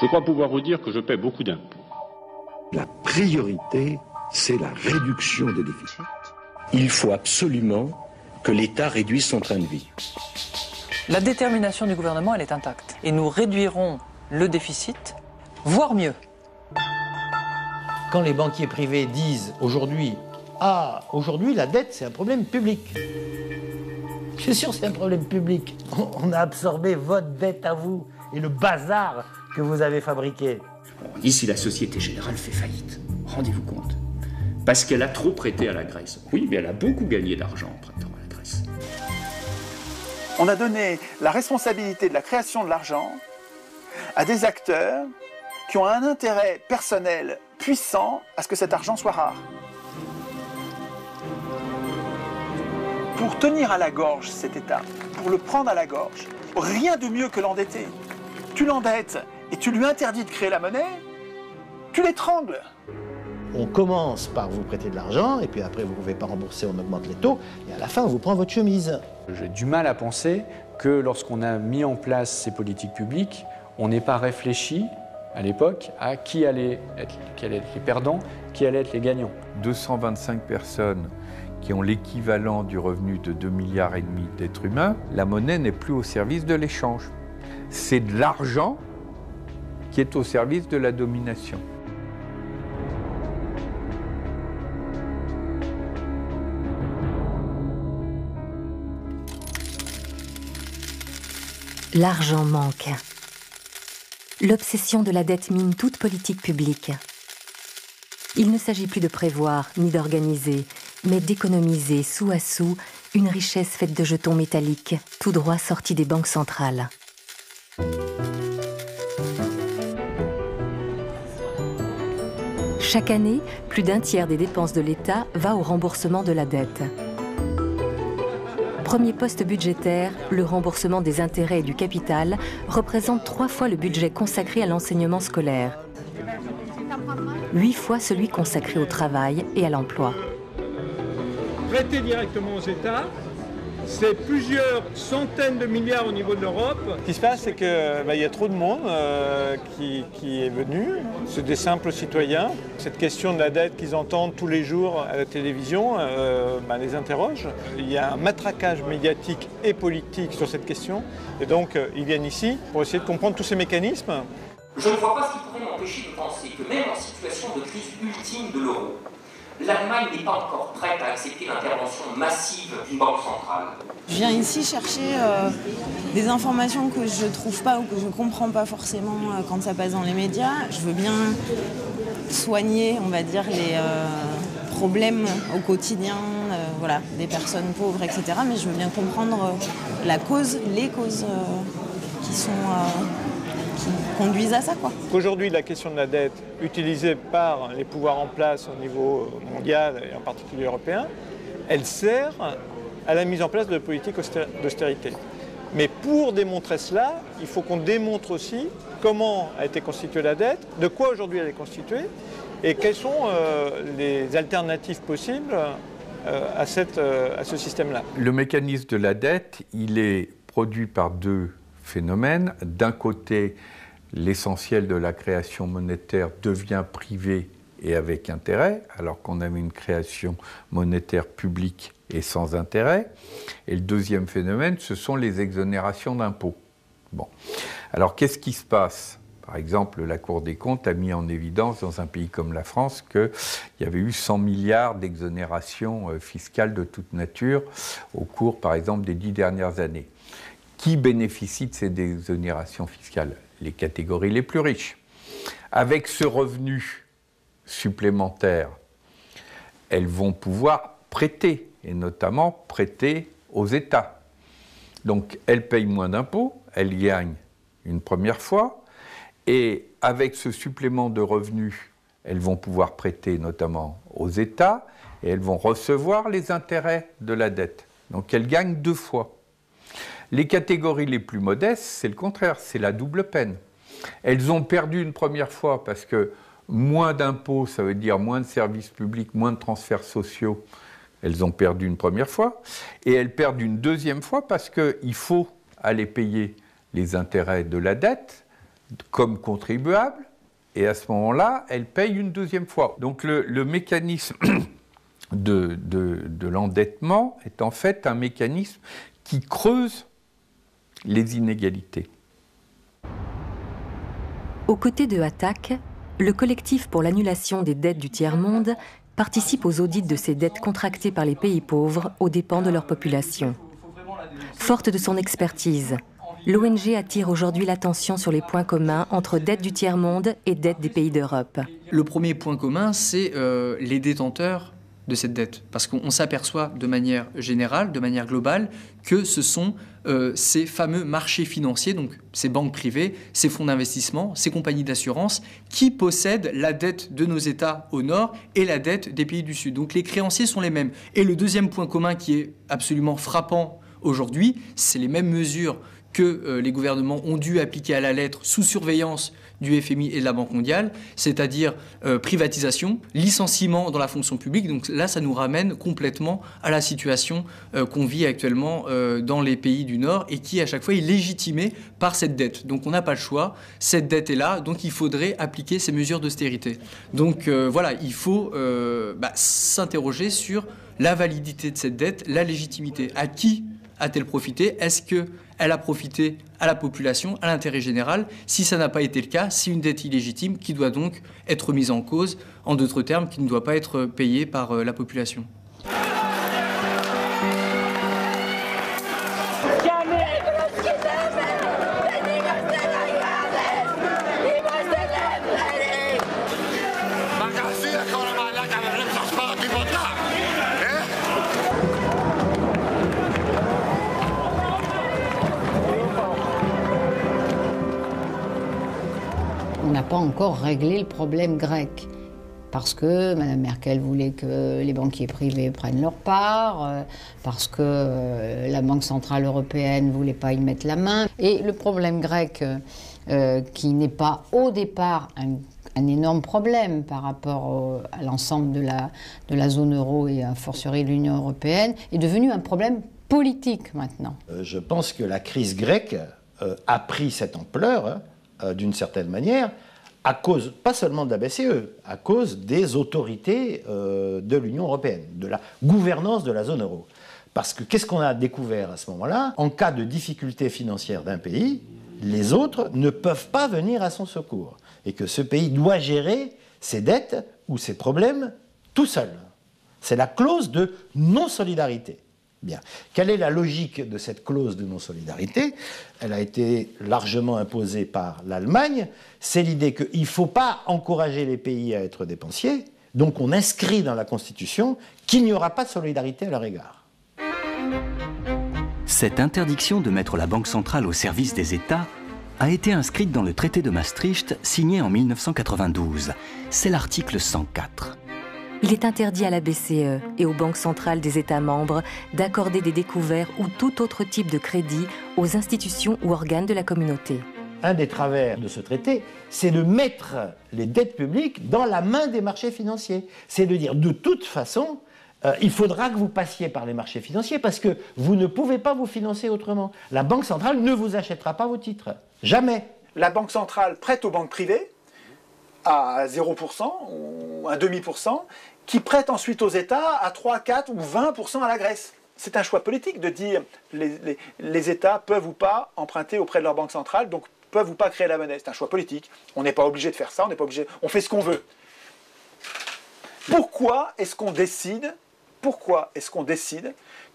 Je crois pouvoir vous dire que je paie beaucoup d'impôts. La priorité, c'est la réduction des déficits. Il faut absolument que l'État réduise son train de vie. La détermination du gouvernement, elle est intacte. Et nous réduirons le déficit, voire mieux. Quand les banquiers privés disent aujourd'hui, ah, aujourd'hui la dette c'est un problème public. Je suis sûr que c'est un problème public. On a absorbé votre dette à vous et le bazar que vous avez fabriqué. On dit si la Société Générale fait faillite, rendez-vous compte. Parce qu'elle a trop prêté à la Grèce. Oui, mais elle a beaucoup gagné d'argent en prêtant à la Grèce. On a donné la responsabilité de la création de l'argent à des acteurs qui ont un intérêt personnel puissant à ce que cet argent soit rare. Pour tenir à la gorge cet État, pour le prendre à la gorge, rien de mieux que l'endetter. Tu l'endettes et tu lui interdis de créer la monnaie, tu l'étrangles. On commence par vous prêter de l'argent, et puis après vous ne pouvez pas rembourser, on augmente les taux, et à la fin on vous prend votre chemise. J'ai du mal à penser que lorsqu'on a mis en place ces politiques publiques, on n'ait pas réfléchi à l'époque à qui allaient être les perdants, qui allaient être les gagnants. 225 personnes qui ont l'équivalent du revenu de 2,5 milliards d'êtres humains, la monnaie n'est plus au service de l'échange. C'est de l'argent qui est au service de la domination. L'argent manque. L'obsession de la dette mine toute politique publique. Il ne s'agit plus de prévoir ni d'organiser, mais d'économiser sou à sou une richesse faite de jetons métalliques, tout droit sortis des banques centrales. Chaque année, plus d'un tiers des dépenses de l'État va au remboursement de la dette. Premier poste budgétaire, le remboursement des intérêts et du capital représente 3 fois le budget consacré à l'enseignement scolaire, 8 fois celui consacré au travail et à l'emploi. Prêter directement aux États, c'est plusieurs centaines de milliards au niveau de l'Europe. Ce qui se passe, c'est qu'il y a trop de monde qui est venu. C'est des simples citoyens. Cette question de la dette qu'ils entendent tous les jours à la télévision les interroge. Il y a un matraquage médiatique et politique sur cette question. Et donc, ils viennent ici pour essayer de comprendre tous ces mécanismes. Je ne vois pas ce qui pourrait m'empêcher de penser que même en situation de crise ultime de l'euro, l'Allemagne n'est pas encore prête à accepter l'intervention massive d'une banque centrale. Je viens ici chercher des informations que je ne trouve pas ou que je ne comprends pas forcément quand ça passe dans les médias. Je veux bien soigner, on va dire, les problèmes au quotidien des personnes pauvres, etc. Mais je veux bien comprendre les causes qui conduisent à ça, quoi. Aujourd'hui, la question de la dette, utilisée par les pouvoirs en place au niveau mondial et en particulier européen, elle sert à la mise en place de politiques d'austérité. Mais pour démontrer cela, il faut qu'on démontre aussi comment a été constituée la dette, de quoi aujourd'hui elle est constituée, et quelles sont les alternatives possibles à ce système-là. Le mécanisme de la dette, il est produit par 2 phénomènes. D'un côté, l'essentiel de la création monétaire devient privé et avec intérêt, alors qu'on avait une création monétaire publique et sans intérêt. Et le deuxième phénomène, ce sont les exonérations d'impôts. Bon. Alors, qu'est-ce qui se passe ? Par exemple, la Cour des comptes a mis en évidence dans un pays comme la France qu'il y avait eu 100 milliards d'exonérations fiscales de toute nature au cours, par exemple, des 10 dernières années. Qui bénéficie de ces exonérations fiscales ? Les catégories les plus riches. Avec ce revenu supplémentaire, elles vont pouvoir prêter, et notamment prêter aux États. Donc elles payent moins d'impôts, elles gagnent une première fois, et avec ce supplément de revenus, elles vont pouvoir prêter notamment aux États, et elles vont recevoir les intérêts de la dette. Donc elles gagnent 2 fois. Les catégories les plus modestes, c'est le contraire, c'est la double peine. Elles ont perdu une première fois parce que moins d'impôts, ça veut dire moins de services publics, moins de transferts sociaux. Elles ont perdu une première fois. Et elles perdent une deuxième fois parce qu'il faut aller payer les intérêts de la dette. comme contribuable, et à ce moment-là, elle paye une deuxième fois. Donc le mécanisme de l'endettement est en fait un mécanisme qui creuse les inégalités. Aux côtés de Attac, le collectif pour l'annulation des dettes du tiers-monde participe aux audits de ces dettes contractées par les pays pauvres aux dépens de leur population. Forte de son expertise, l'ONG attire aujourd'hui l'attention sur les points communs entre dettes du tiers-monde et dettes des pays d'Europe. Le premier point commun, c'est les détenteurs de cette dette. Parce qu'on s'aperçoit de manière générale, de manière globale, que ce sont ces fameux marchés financiers, donc ces banques privées, ces fonds d'investissement, ces compagnies d'assurance, qui possèdent la dette de nos États au nord et la dette des pays du sud. Donc les créanciers sont les mêmes. Et le deuxième point commun qui est absolument frappant aujourd'hui, c'est les mêmes mesures que les gouvernements ont dû appliquer à la lettre sous surveillance du FMI et de la Banque mondiale, c'est-à-dire privatisation, licenciement dans la fonction publique. Donc là, ça nous ramène complètement à la situation qu'on vit actuellement dans les pays du Nord et qui, à chaque fois, est légitimée par cette dette. Donc on n'a pas le choix, cette dette est là, donc il faudrait appliquer ces mesures d'austérité. Donc voilà, il faut s'interroger sur la validité de cette dette, la légitimité. À qui a-t-elle profité? Est-ce qu'elle a profité à la population, à l'intérêt général? Si ça n'a pas été le cas, c'est une dette illégitime qui doit donc être mise en cause, en d'autres termes, qui ne doit pas être payée par la population. On n'a pas encore réglé le problème grec. Parce que Mme Merkel voulait que les banquiers privés prennent leur part, parce que la Banque centrale européenne ne voulait pas y mettre la main. Et le problème grec, qui n'est pas au départ un énorme problème par rapport à l'ensemble de la zone euro et a fortiori de l'Union européenne, est devenu un problème politique maintenant. Je pense que la crise grecque a pris cette ampleur, d'une certaine manière, à cause, pas seulement de la BCE, à cause des autorités de l'Union européenne, de la gouvernance de la zone euro. Parce que qu'est-ce qu'on a découvert à ce moment-là? En cas de difficulté financière d'un pays, les autres ne peuvent pas venir à son secours. Et que ce pays doit gérer ses dettes ou ses problèmes tout seul. C'est la clause de non-solidarité. Bien. Quelle est la logique de cette clause de non-solidarité? Elle a été largement imposée par l'Allemagne. C'est l'idée qu'il ne faut pas encourager les pays à être dépensiers, donc on inscrit dans la Constitution qu'il n'y aura pas de solidarité à leur égard. Cette interdiction de mettre la Banque centrale au service des États a été inscrite dans le traité de Maastricht signé en 1992. C'est l'article 104. Il est interdit à la BCE et aux banques centrales des États membres d'accorder des découverts ou tout autre type de crédit aux institutions ou organes de la communauté. Un des travers de ce traité, c'est de mettre les dettes publiques dans la main des marchés financiers. C'est de dire, de toute façon, il faudra que vous passiez par les marchés financiers parce que vous ne pouvez pas vous financer autrement. La Banque centrale ne vous achètera pas vos titres. Jamais. La Banque centrale prête aux banques privées à 0% ou 1,5%, qui prête ensuite aux États à 3, 4 ou 20% à la Grèce. C'est un choix politique de dire les États peuvent ou pas emprunter auprès de leur banque centrale, donc peuvent ou pas créer la monnaie. C'est un choix politique. On n'est pas obligé de faire ça, on n'est pas obligé, on fait ce qu'on veut. Pourquoi est-ce qu'on décide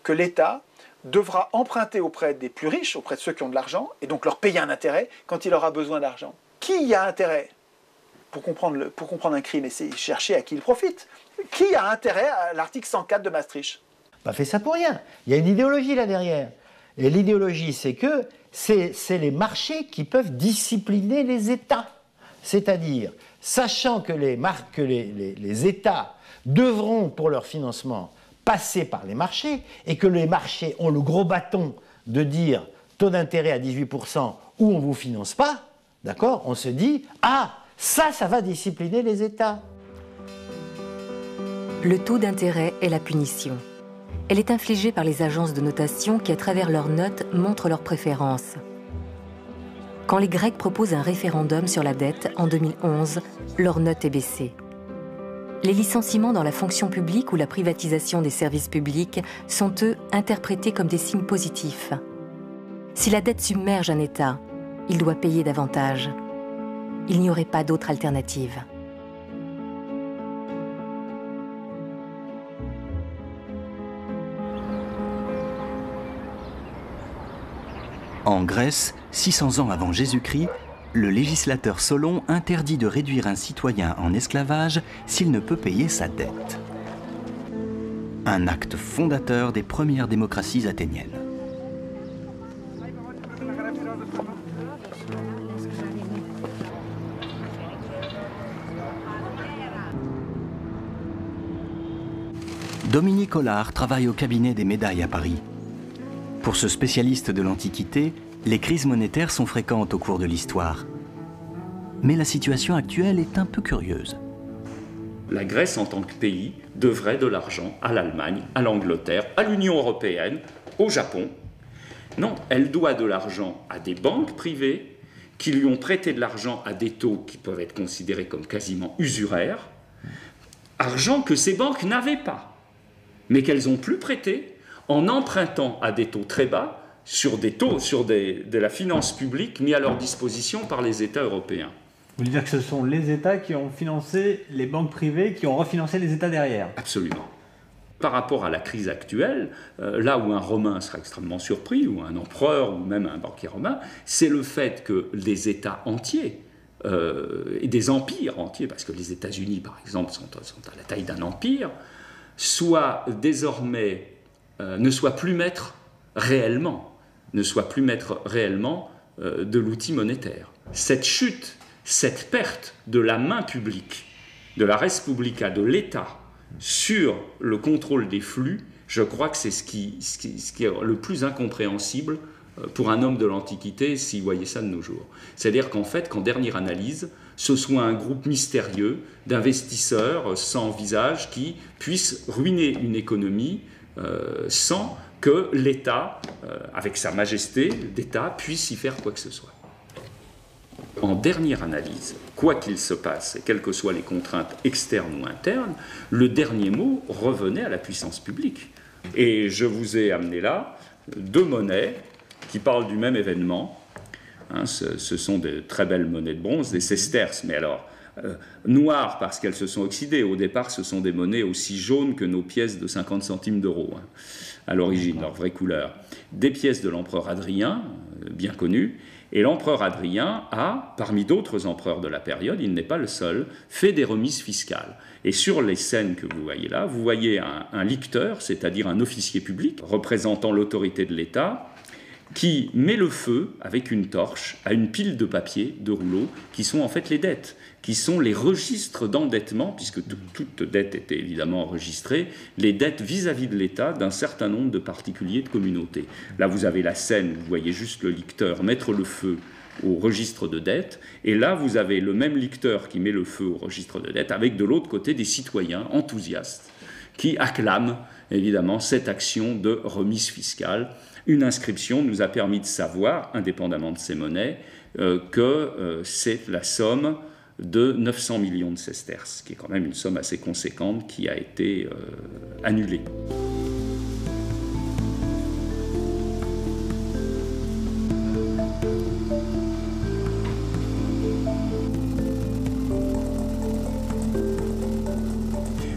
que l'État devra emprunter auprès des plus riches, auprès de ceux qui ont de l'argent, et donc leur payer un intérêt quand il aura besoin d'argent? Qui y a intérêt? Pour comprendre un crime, essayez de chercher à qui il profite. Qui a intérêt à l'article 104 de Maastricht? Pas fait ça pour rien. Il y a une idéologie là derrière. Et l'idéologie, c'est que c'est les marchés qui peuvent discipliner les États. C'est-à-dire, sachant que les États devront, pour leur financement, passer par les marchés, et que les marchés ont le gros bâton de dire taux d'intérêt à 18% ou on ne vous finance pas, d'accord? On se dit, ah, ça va discipliner les États. Le taux d'intérêt est la punition. Elle est infligée par les agences de notation qui, à travers leurs notes, montrent leurs préférences. Quand les Grecs proposent un référendum sur la dette en 2011, leur note est baissée. Les licenciements dans la fonction publique ou la privatisation des services publics sont, eux, interprétés comme des signes positifs. Si la dette submerge un État, il doit payer davantage. Il n'y aurait pas d'autre alternative. En Grèce, 600 ans avant Jésus-Christ, le législateur Solon interdit de réduire un citoyen en esclavage s'il ne peut payer sa dette. Un acte fondateur des premières démocraties athéniennes. Dominique Hollard travaille au cabinet des médailles à Paris. Pour ce spécialiste de l'Antiquité, les crises monétaires sont fréquentes au cours de l'histoire. Mais la situation actuelle est un peu curieuse. La Grèce, en tant que pays, devrait de l'argent à l'Allemagne, à l'Angleterre, à l'Union européenne, au Japon. Non, elle doit de l'argent à des banques privées qui lui ont prêté de l'argent à des taux qui peuvent être considérés comme quasiment usuraires, argent que ces banques n'avaient pas, mais qu'elles ont pu prêter en empruntant à des taux très bas sur de la finance publique mis à leur disposition par les États européens. Vous voulez dire que ce sont les États qui ont financé les banques privées, qui ont refinancé les États derrière? Absolument. Par rapport à la crise actuelle, là où un Romain sera extrêmement surpris, ou un empereur, ou même un banquier romain, c'est le fait que des États entiers, et des empires entiers, parce que les États-Unis, par exemple, sont à la taille d'un empire, soient désormais, ne soient plus maîtres réellement de l'outil monétaire. Cette chute, cette perte de la main publique, de la res publica, de l'État, sur le contrôle des flux, je crois que c'est ce qui est le plus incompréhensible pour un homme de l'Antiquité s'il voyait ça de nos jours. C'est-à-dire qu'en fait, qu'en dernière analyse, ce soit un groupe mystérieux d'investisseurs sans visage qui puisse ruiner une économie sans que l'État, avec sa majesté d'État, puisse y faire quoi que ce soit. En dernière analyse, quoi qu'il se passe, et quelles que soient les contraintes externes ou internes, le dernier mot revenait à la puissance publique. Et je vous ai amené là deux monnaies qui parlent du même événement. Ce sont de très belles monnaies de bronze, des sesterces, mais alors noires parce qu'elles se sont oxydées. Au départ, ce sont des monnaies aussi jaunes que nos pièces de 50 centimes d'euros, à l'origine, leur vraie couleur. Des pièces de l'empereur Hadrien, bien connues. Et l'empereur Hadrien a, parmi d'autres empereurs de la période, il n'est pas le seul, fait des remises fiscales. Et sur les scènes que vous voyez là, vous voyez un licteur, c'est-à-dire un officier public représentant l'autorité de l'État, qui met le feu avec une torche à une pile de papier, de rouleaux, qui sont en fait les dettes, qui sont les registres d'endettement, puisque toute dette était évidemment enregistrée, les dettes vis-à-vis de l'État d'un certain nombre de particuliers de communautés. Là, vous avez la scène, vous voyez juste le licteur mettre le feu au registre de dettes, et là, vous avez le même licteur qui met le feu au registre de dettes, avec de l'autre côté des citoyens enthousiastes qui acclament évidemment cette action de remise fiscale. Une inscription nous a permis de savoir, indépendamment de ces monnaies, que c'est la somme de 900 millions de sesterces, qui est quand même une somme assez conséquente qui a été annulée.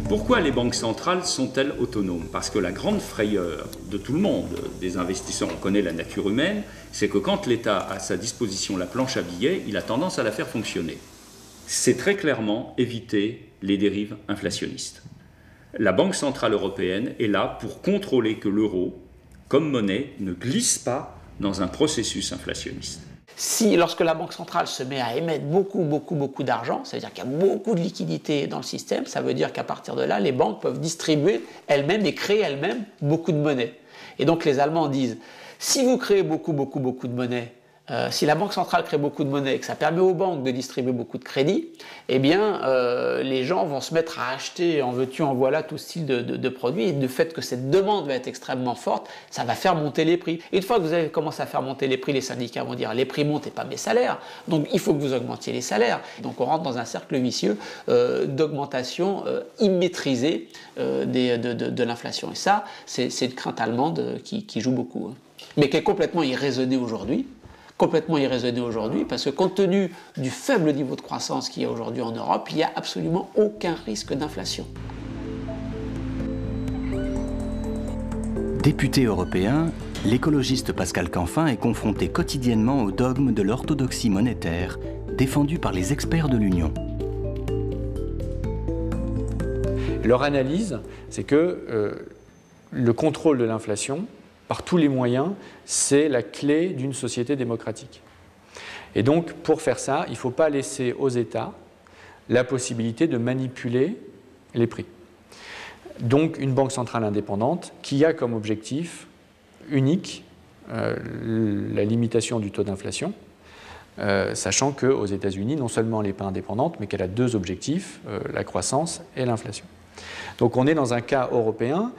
Pourquoi les banques centrales sont-elles autonomes? Parce que la grande frayeur de tout le monde, des investisseurs, on connaît la nature humaine, c'est que quand l'État a à sa disposition la planche à billets, il a tendance à la faire fonctionner. C'est très clairement éviter les dérives inflationnistes. La Banque centrale européenne est là pour contrôler que l'euro, comme monnaie, ne glisse pas dans un processus inflationniste. Si, lorsque la Banque centrale se met à émettre beaucoup d'argent, c'est-à-dire qu'il y a beaucoup de liquidités dans le système, ça veut dire qu'à partir de là, les banques peuvent distribuer elles-mêmes et créer elles-mêmes beaucoup de monnaie. Et donc les Allemands disent, si vous créez beaucoup de monnaie, Si la Banque centrale crée beaucoup de monnaie et que ça permet aux banques de distribuer beaucoup de crédits, eh bien, les gens vont se mettre à acheter en veux-tu, en voilà tout style de produits. Et du fait que cette demande va être extrêmement forte, ça va faire monter les prix. Et une fois que vous avez commencé à faire monter les prix, les syndicats vont dire les prix montent et pas mes salaires. Donc il faut que vous augmentiez les salaires. Donc on rentre dans un cercle vicieux d'augmentation immaîtrisée de l'inflation. Et ça, c'est une crainte allemande qui joue beaucoup, hein. Mais qui est complètement irraisonnée aujourd'hui. Parce que compte tenu du faible niveau de croissance qu'il y a aujourd'hui en Europe, il n'y a absolument aucun risque d'inflation. Député européen, l'écologiste Pascal Canfin est confronté quotidiennement au dogme de l'orthodoxie monétaire, défendu par les experts de l'Union. Leur analyse, c'est que le contrôle de l'inflation, par tous les moyens, c'est la clé d'une société démocratique. Et donc, pour faire ça, il ne faut pas laisser aux États la possibilité de manipuler les prix. Donc, une banque centrale indépendante qui a comme objectif unique la limitation du taux d'inflation, sachant qu'aux États-Unis, non seulement elle n'est pas indépendante, mais qu'elle a deux objectifs, la croissance et l'inflation. Donc on est dans un cas européen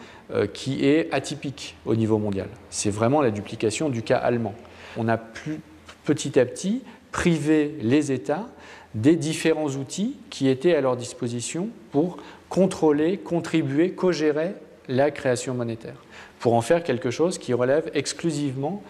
qui est atypique au niveau mondial. C'est vraiment la duplication du cas allemand. On a petit à petit privé les États des différents outils qui étaient à leur disposition pour contrôler, contribuer, co-gérer la création monétaire, pour en faire quelque chose qui relève exclusivement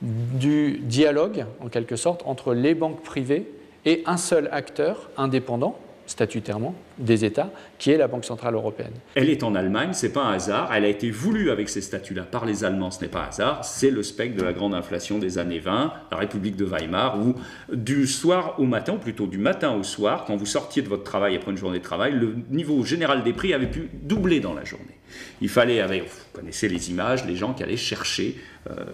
du dialogue, en quelque sorte, entre les banques privées et un seul acteur indépendant, statutairement, des États, qui est la Banque centrale européenne. Elle est en Allemagne, c'est pas un hasard, elle a été voulue avec ces statuts-là par les Allemands, ce n'est pas un hasard, c'est le spectre de la grande inflation des années 20, la République de Weimar, où du soir au matin, ou plutôt du matin au soir, quand vous sortiez de votre travail après une journée de travail, le niveau général des prix avait pu doubler dans la journée. Il fallait, vous connaissez les images, les gens qui allaient chercher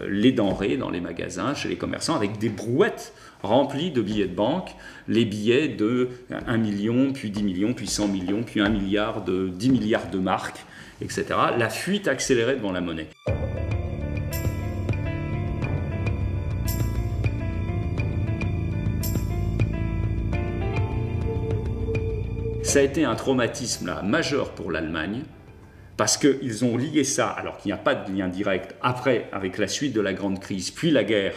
les denrées dans les magasins, chez les commerçants, avec des brouettes remplies de billets de banque, les billets de 1 million, puis 10 millions, puis 100 millions, puis 1 milliard, 10 milliards de marques, etc. La fuite accélérée devant la monnaie. Ça a été un traumatisme là, majeur pour l'Allemagne, parce qu'ils ont lié ça, alors qu'il n'y a pas de lien direct, après, avec la suite de la grande crise, puis la guerre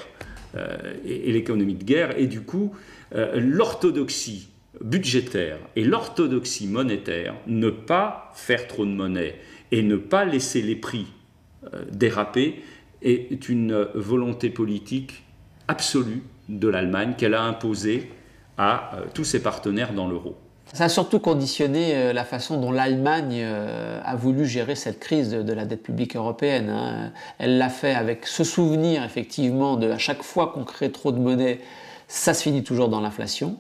et l'économie de guerre, et du coup, l'orthodoxie budgétaire et l'orthodoxie monétaire, ne pas faire trop de monnaie et ne pas laisser les prix déraper, est une volonté politique absolue de l'Allemagne qu'elle a imposée à tous ses partenaires dans l'euro. Ça a surtout conditionné la façon dont l'Allemagne a voulu gérer cette crise de la dette publique européenne, hein. Elle l'a fait avec ce souvenir, effectivement, de à chaque fois qu'on crée trop de monnaie, ça se finit toujours dans l'inflation.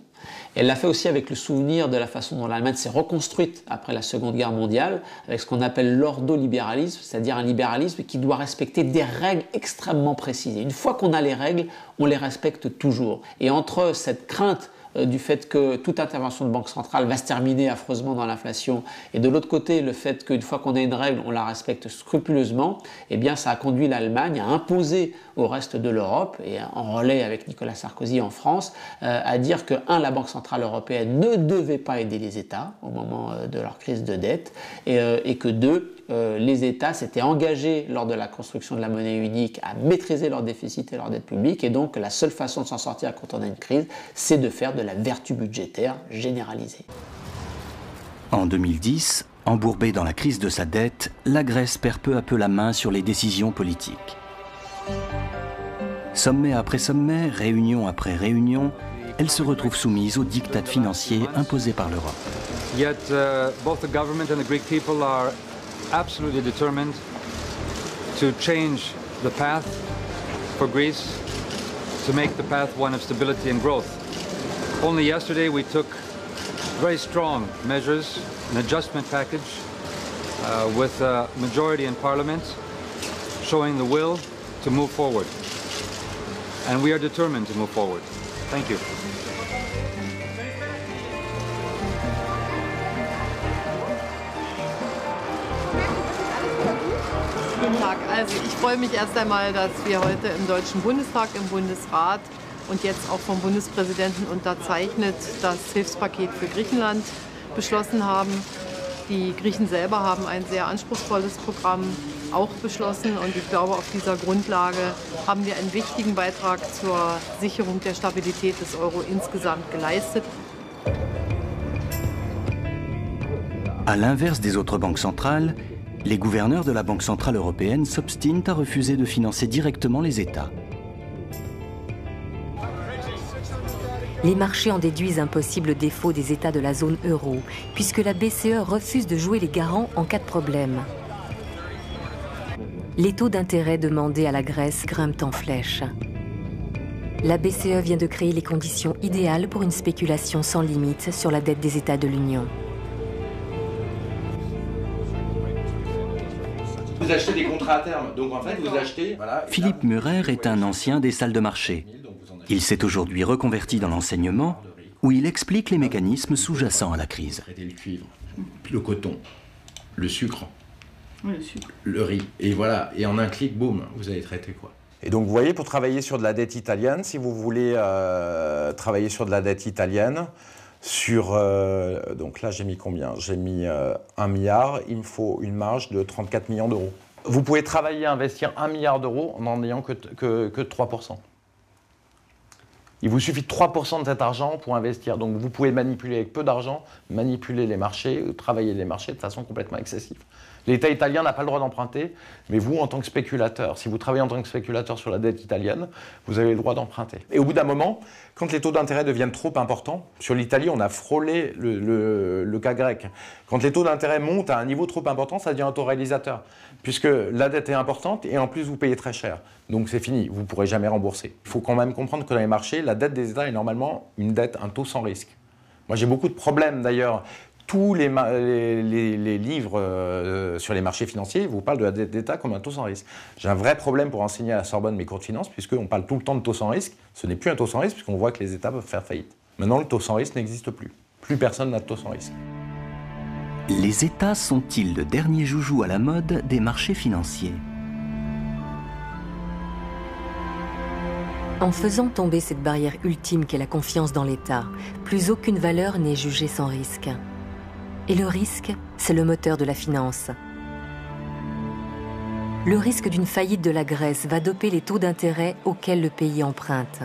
Elle l'a fait aussi avec le souvenir de la façon dont l'Allemagne s'est reconstruite après la Seconde Guerre mondiale, avec ce qu'on appelle l'ordolibéralisme, c'est-à-dire un libéralisme qui doit respecter des règles extrêmement précises. Et une fois qu'on a les règles, on les respecte toujours. Et entre cette crainte du fait que toute intervention de banque centrale va se terminer affreusement dans l'inflation, et de l'autre côté le fait qu'une fois qu'on a une règle, on la respecte scrupuleusement, eh bien ça a conduit l'Allemagne à imposer au reste de l'Europe, et en relais avec Nicolas Sarkozy en France, à dire que, la Banque centrale européenne ne devait pas aider les États au moment de leur crise de dette, et que deux, les États s'étaient engagés lors de la construction de la monnaie unique à maîtriser leur déficit et leur dette publique, et donc la seule façon de s'en sortir quand on a une crise, c'est de faire de la vertu budgétaire généralisée. En 2010, embourbée dans la crise de sa dette, la Grèce perd peu à peu la main sur les décisions politiques. Sommet après sommet, réunion après réunion, elle se retrouve soumise aux diktats financiers imposés par l'Europe. Yet both the government and the Greek people are absolutely determined to change the path for Greece, to make the path one of stability and growth. Only yesterday we took very strong measures, an adjustment package with a majority in Parliament showing the will to move forward. And we are determined to move forward. Thank you. Guten Tag. Also ich freue mich erst einmal, dass wir heute im Deutschen Bundestag, im Bundesrat und jetzt auch vom Bundespräsidenten unterzeichnet, das Hilfspaket für Griechenland beschlossen haben. Die Griechen selber haben ein sehr anspruchsvolles Programm auch beschlossen und ich glaube, auf dieser Grundlage haben wir einen wichtigen Beitrag zur Sicherung der Stabilität des Euro insgesamt geleistet. À l'inverse des autres banques centrales, les gouverneurs de la Banque centrale européenne s'obstinent à refuser de financer directement les États. Les marchés en déduisent un possible défaut des États de la zone euro, puisque la BCE refuse de jouer les garants en cas de problème. Les taux d'intérêt demandés à la Grèce grimpent en flèche. La BCE vient de créer les conditions idéales pour une spéculation sans limite sur la dette des États de l'Union. Vous achetez des contrats à terme, donc en fait vous achetez... Voilà, Philippe Murer est un ancien des salles de marché. Il s'est aujourd'hui reconverti dans l'enseignement, où il explique les mécanismes sous-jacents à la crise. Le cuivre, puis le coton, le sucre, Oui, le sucre, le riz, et voilà, et en un clic, boum, vous avez traité quoi. Et donc vous voyez, pour travailler sur de la dette italienne, si vous voulez travailler sur de la dette italienne, donc là j'ai mis combien? J'ai mis 1 milliard, il me faut une marge de 34 millions d'euros. Vous pouvez travailler, investir 1 milliard d'euros en n'en ayant que 3%. Il vous suffit de 3% de cet argent pour investir. Donc vous pouvez manipuler avec peu d'argent, manipuler les marchés, travailler les marchés de façon complètement excessive. L'État italien n'a pas le droit d'emprunter, mais vous, en tant que spéculateur, si vous travaillez en tant que spéculateur sur la dette italienne, vous avez le droit d'emprunter. Et au bout d'un moment, quand les taux d'intérêt deviennent trop importants, sur l'Italie, on a frôlé le cas grec. Quand les taux d'intérêt montent à un niveau trop important, ça devient autoréalisateur, puisque la dette est importante et en plus vous payez très cher. Donc c'est fini, vous ne pourrez jamais rembourser. Il faut quand même comprendre que dans les marchés, la dette des États est normalement un taux sans risque. Moi j'ai beaucoup de problèmes d'ailleurs. Tous les livres sur les marchés financiers vous parlent de la dette d'État comme un taux sans risque. J'ai un vrai problème pour enseigner à la Sorbonne mes cours de finance, puisqu'on parle tout le temps de taux sans risque. Ce n'est plus un taux sans risque, puisqu'on voit que les États peuvent faire faillite. Maintenant, le taux sans risque n'existe plus. Plus personne n'a de taux sans risque. Les États sont-ils le dernier joujou à la mode des marchés financiers? En faisant tomber cette barrière ultime qu'est la confiance dans l'État, plus aucune valeur n'est jugée sans risque. Et le risque, c'est le moteur de la finance. Le risque d'une faillite de la Grèce va doper les taux d'intérêt auxquels le pays emprunte.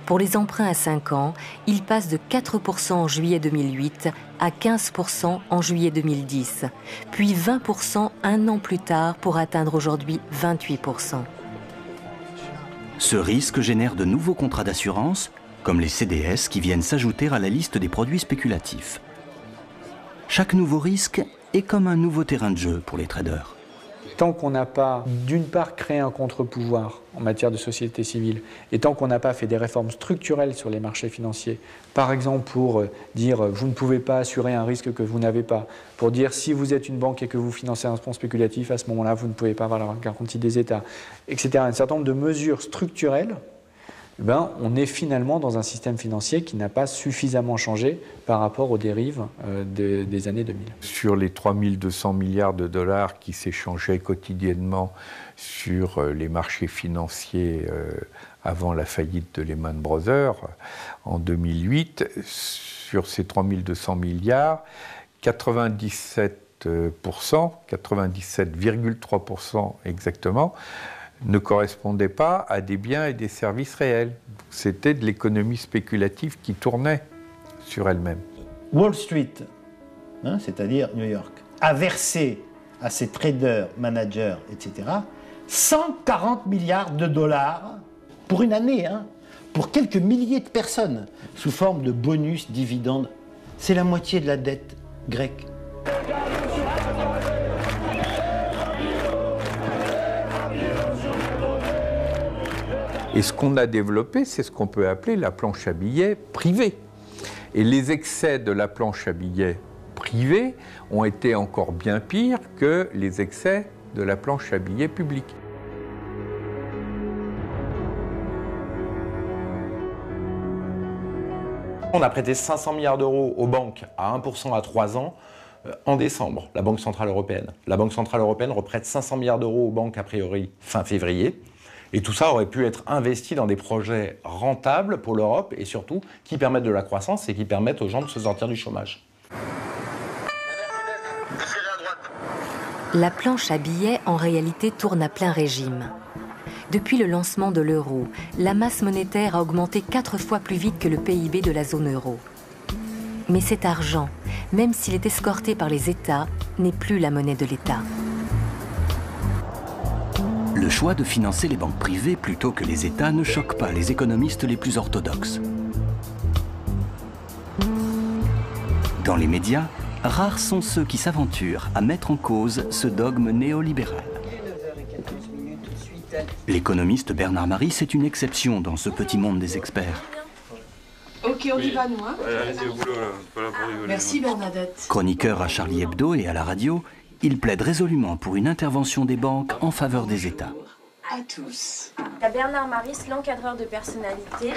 Pour les emprunts à 5 ans, ils passent de 4% en juillet 2008 à 15% en juillet 2010, puis 20% un an plus tard pour atteindre aujourd'hui 28%. Ce risque génère de nouveaux contrats d'assurance, comme les CDS qui viennent s'ajouter à la liste des produits spéculatifs. Chaque nouveau risque est comme un nouveau terrain de jeu pour les traders. Tant qu'on n'a pas, d'une part, créé un contre-pouvoir en matière de société civile, et tant qu'on n'a pas fait des réformes structurelles sur les marchés financiers, par exemple pour dire vous ne pouvez pas assurer un risque que vous n'avez pas, pour dire si vous êtes une banque et que vous financez un fonds spéculatif, à ce moment-là, vous ne pouvez pas avoir la garantie des États, etc. Un certain nombre de mesures structurelles, on est finalement dans un système financier qui n'a pas suffisamment changé par rapport aux dérives des années 2000. Sur les 3200 milliards de dollars qui s'échangeaient quotidiennement sur les marchés financiers avant la faillite de Lehman Brothers en 2008, sur ces 3200 milliards, 97,3% exactement, ne correspondait pas à des biens et des services réels. C'était de l'économie spéculative qui tournait sur elle-même. Wall Street, c'est-à-dire New York, a versé à ses traders, managers, etc., 140 milliards de dollars pour une année, pour quelques milliers de personnes, sous forme de bonus, dividendes. C'est la moitié de la dette grecque. Et ce qu'on a développé, c'est ce qu'on peut appeler la planche à billets privée. Et les excès de la planche à billets privée ont été encore bien pires que les excès de la planche à billets publique. On a prêté 500 milliards d'euros aux banques à 1% à 3 ans en décembre, la Banque Centrale Européenne. La Banque Centrale Européenne reprête 500 milliards d'euros aux banques a priori fin février. Et tout ça aurait pu être investi dans des projets rentables pour l'Europe et surtout qui permettent de la croissance et qui permettent aux gens de se sortir du chômage. La planche à billets, en réalité, tourne à plein régime. Depuis le lancement de l'euro, la masse monétaire a augmenté 4 fois plus vite que le PIB de la zone euro. Mais cet argent, même s'il est escorté par les États, n'est plus la monnaie de l'État. Le choix de financer les banques privées plutôt que les États ne choque pas les économistes les plus orthodoxes. Dans les médias, rares sont ceux qui s'aventurent à mettre en cause ce dogme néolibéral. L'économiste Bernard Maris est une exception dans ce petit monde des experts. Ok, on y va, nous. Hein. Allez-y au boulot, là. Pas là pour rigoler. Merci, Bernadette. Chroniqueur à Charlie Hebdo et à la radio, il plaide résolument pour une intervention des banques en faveur des États. À tous. Il y a Bernard Maris, l'encadreur de personnalité.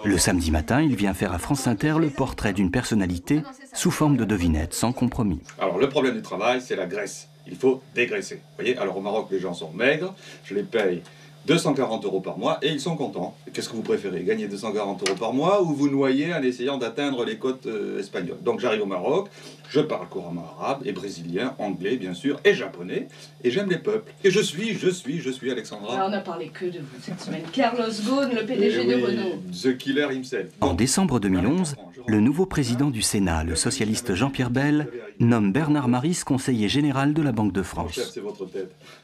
Le samedi matin, il vient faire à France Inter le portrait d'une personnalité sous forme de devinette, sans compromis. Alors, le problème du travail, c'est la graisse. Il faut dégraisser. Vous voyez, alors au Maroc, les gens sont maigres, je les paye 240 € par mois et ils sont contents. Qu'est-ce que vous préférez, gagner 240 € par mois ou vous noyer en essayant d'atteindre les côtes espagnoles? Donc j'arrive au Maroc, je parle couramment arabe et brésilien, anglais bien sûr, et japonais, et j'aime les peuples. Et je suis Alexandra. Alors, on n'a parlé que de vous cette semaine. Carlos Ghosn, le PDG de Renault. The killer himself. En décembre 2011, le nouveau président du Sénat, le socialiste Jean-Pierre Bel, nomme Bernard Maris conseiller général de la Banque de France.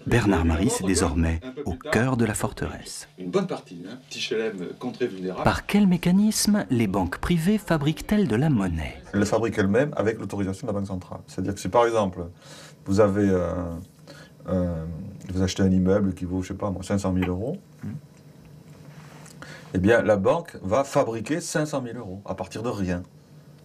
Bernard Maris est désormais au cœur de la forteresse. Une bonne partie, hein, petit HLM contrée vulnérable. Par quel mécanisme les banques privées fabriquent-elles de la monnaie? Elles le fabriquent elles-mêmes avec l'autorisation de la Banque centrale. C'est-à-dire que si par exemple, vous avez vous achetez un immeuble qui vaut, je sais pas moi, 500 000 €, eh bien la banque va fabriquer 500 000 € à partir de rien.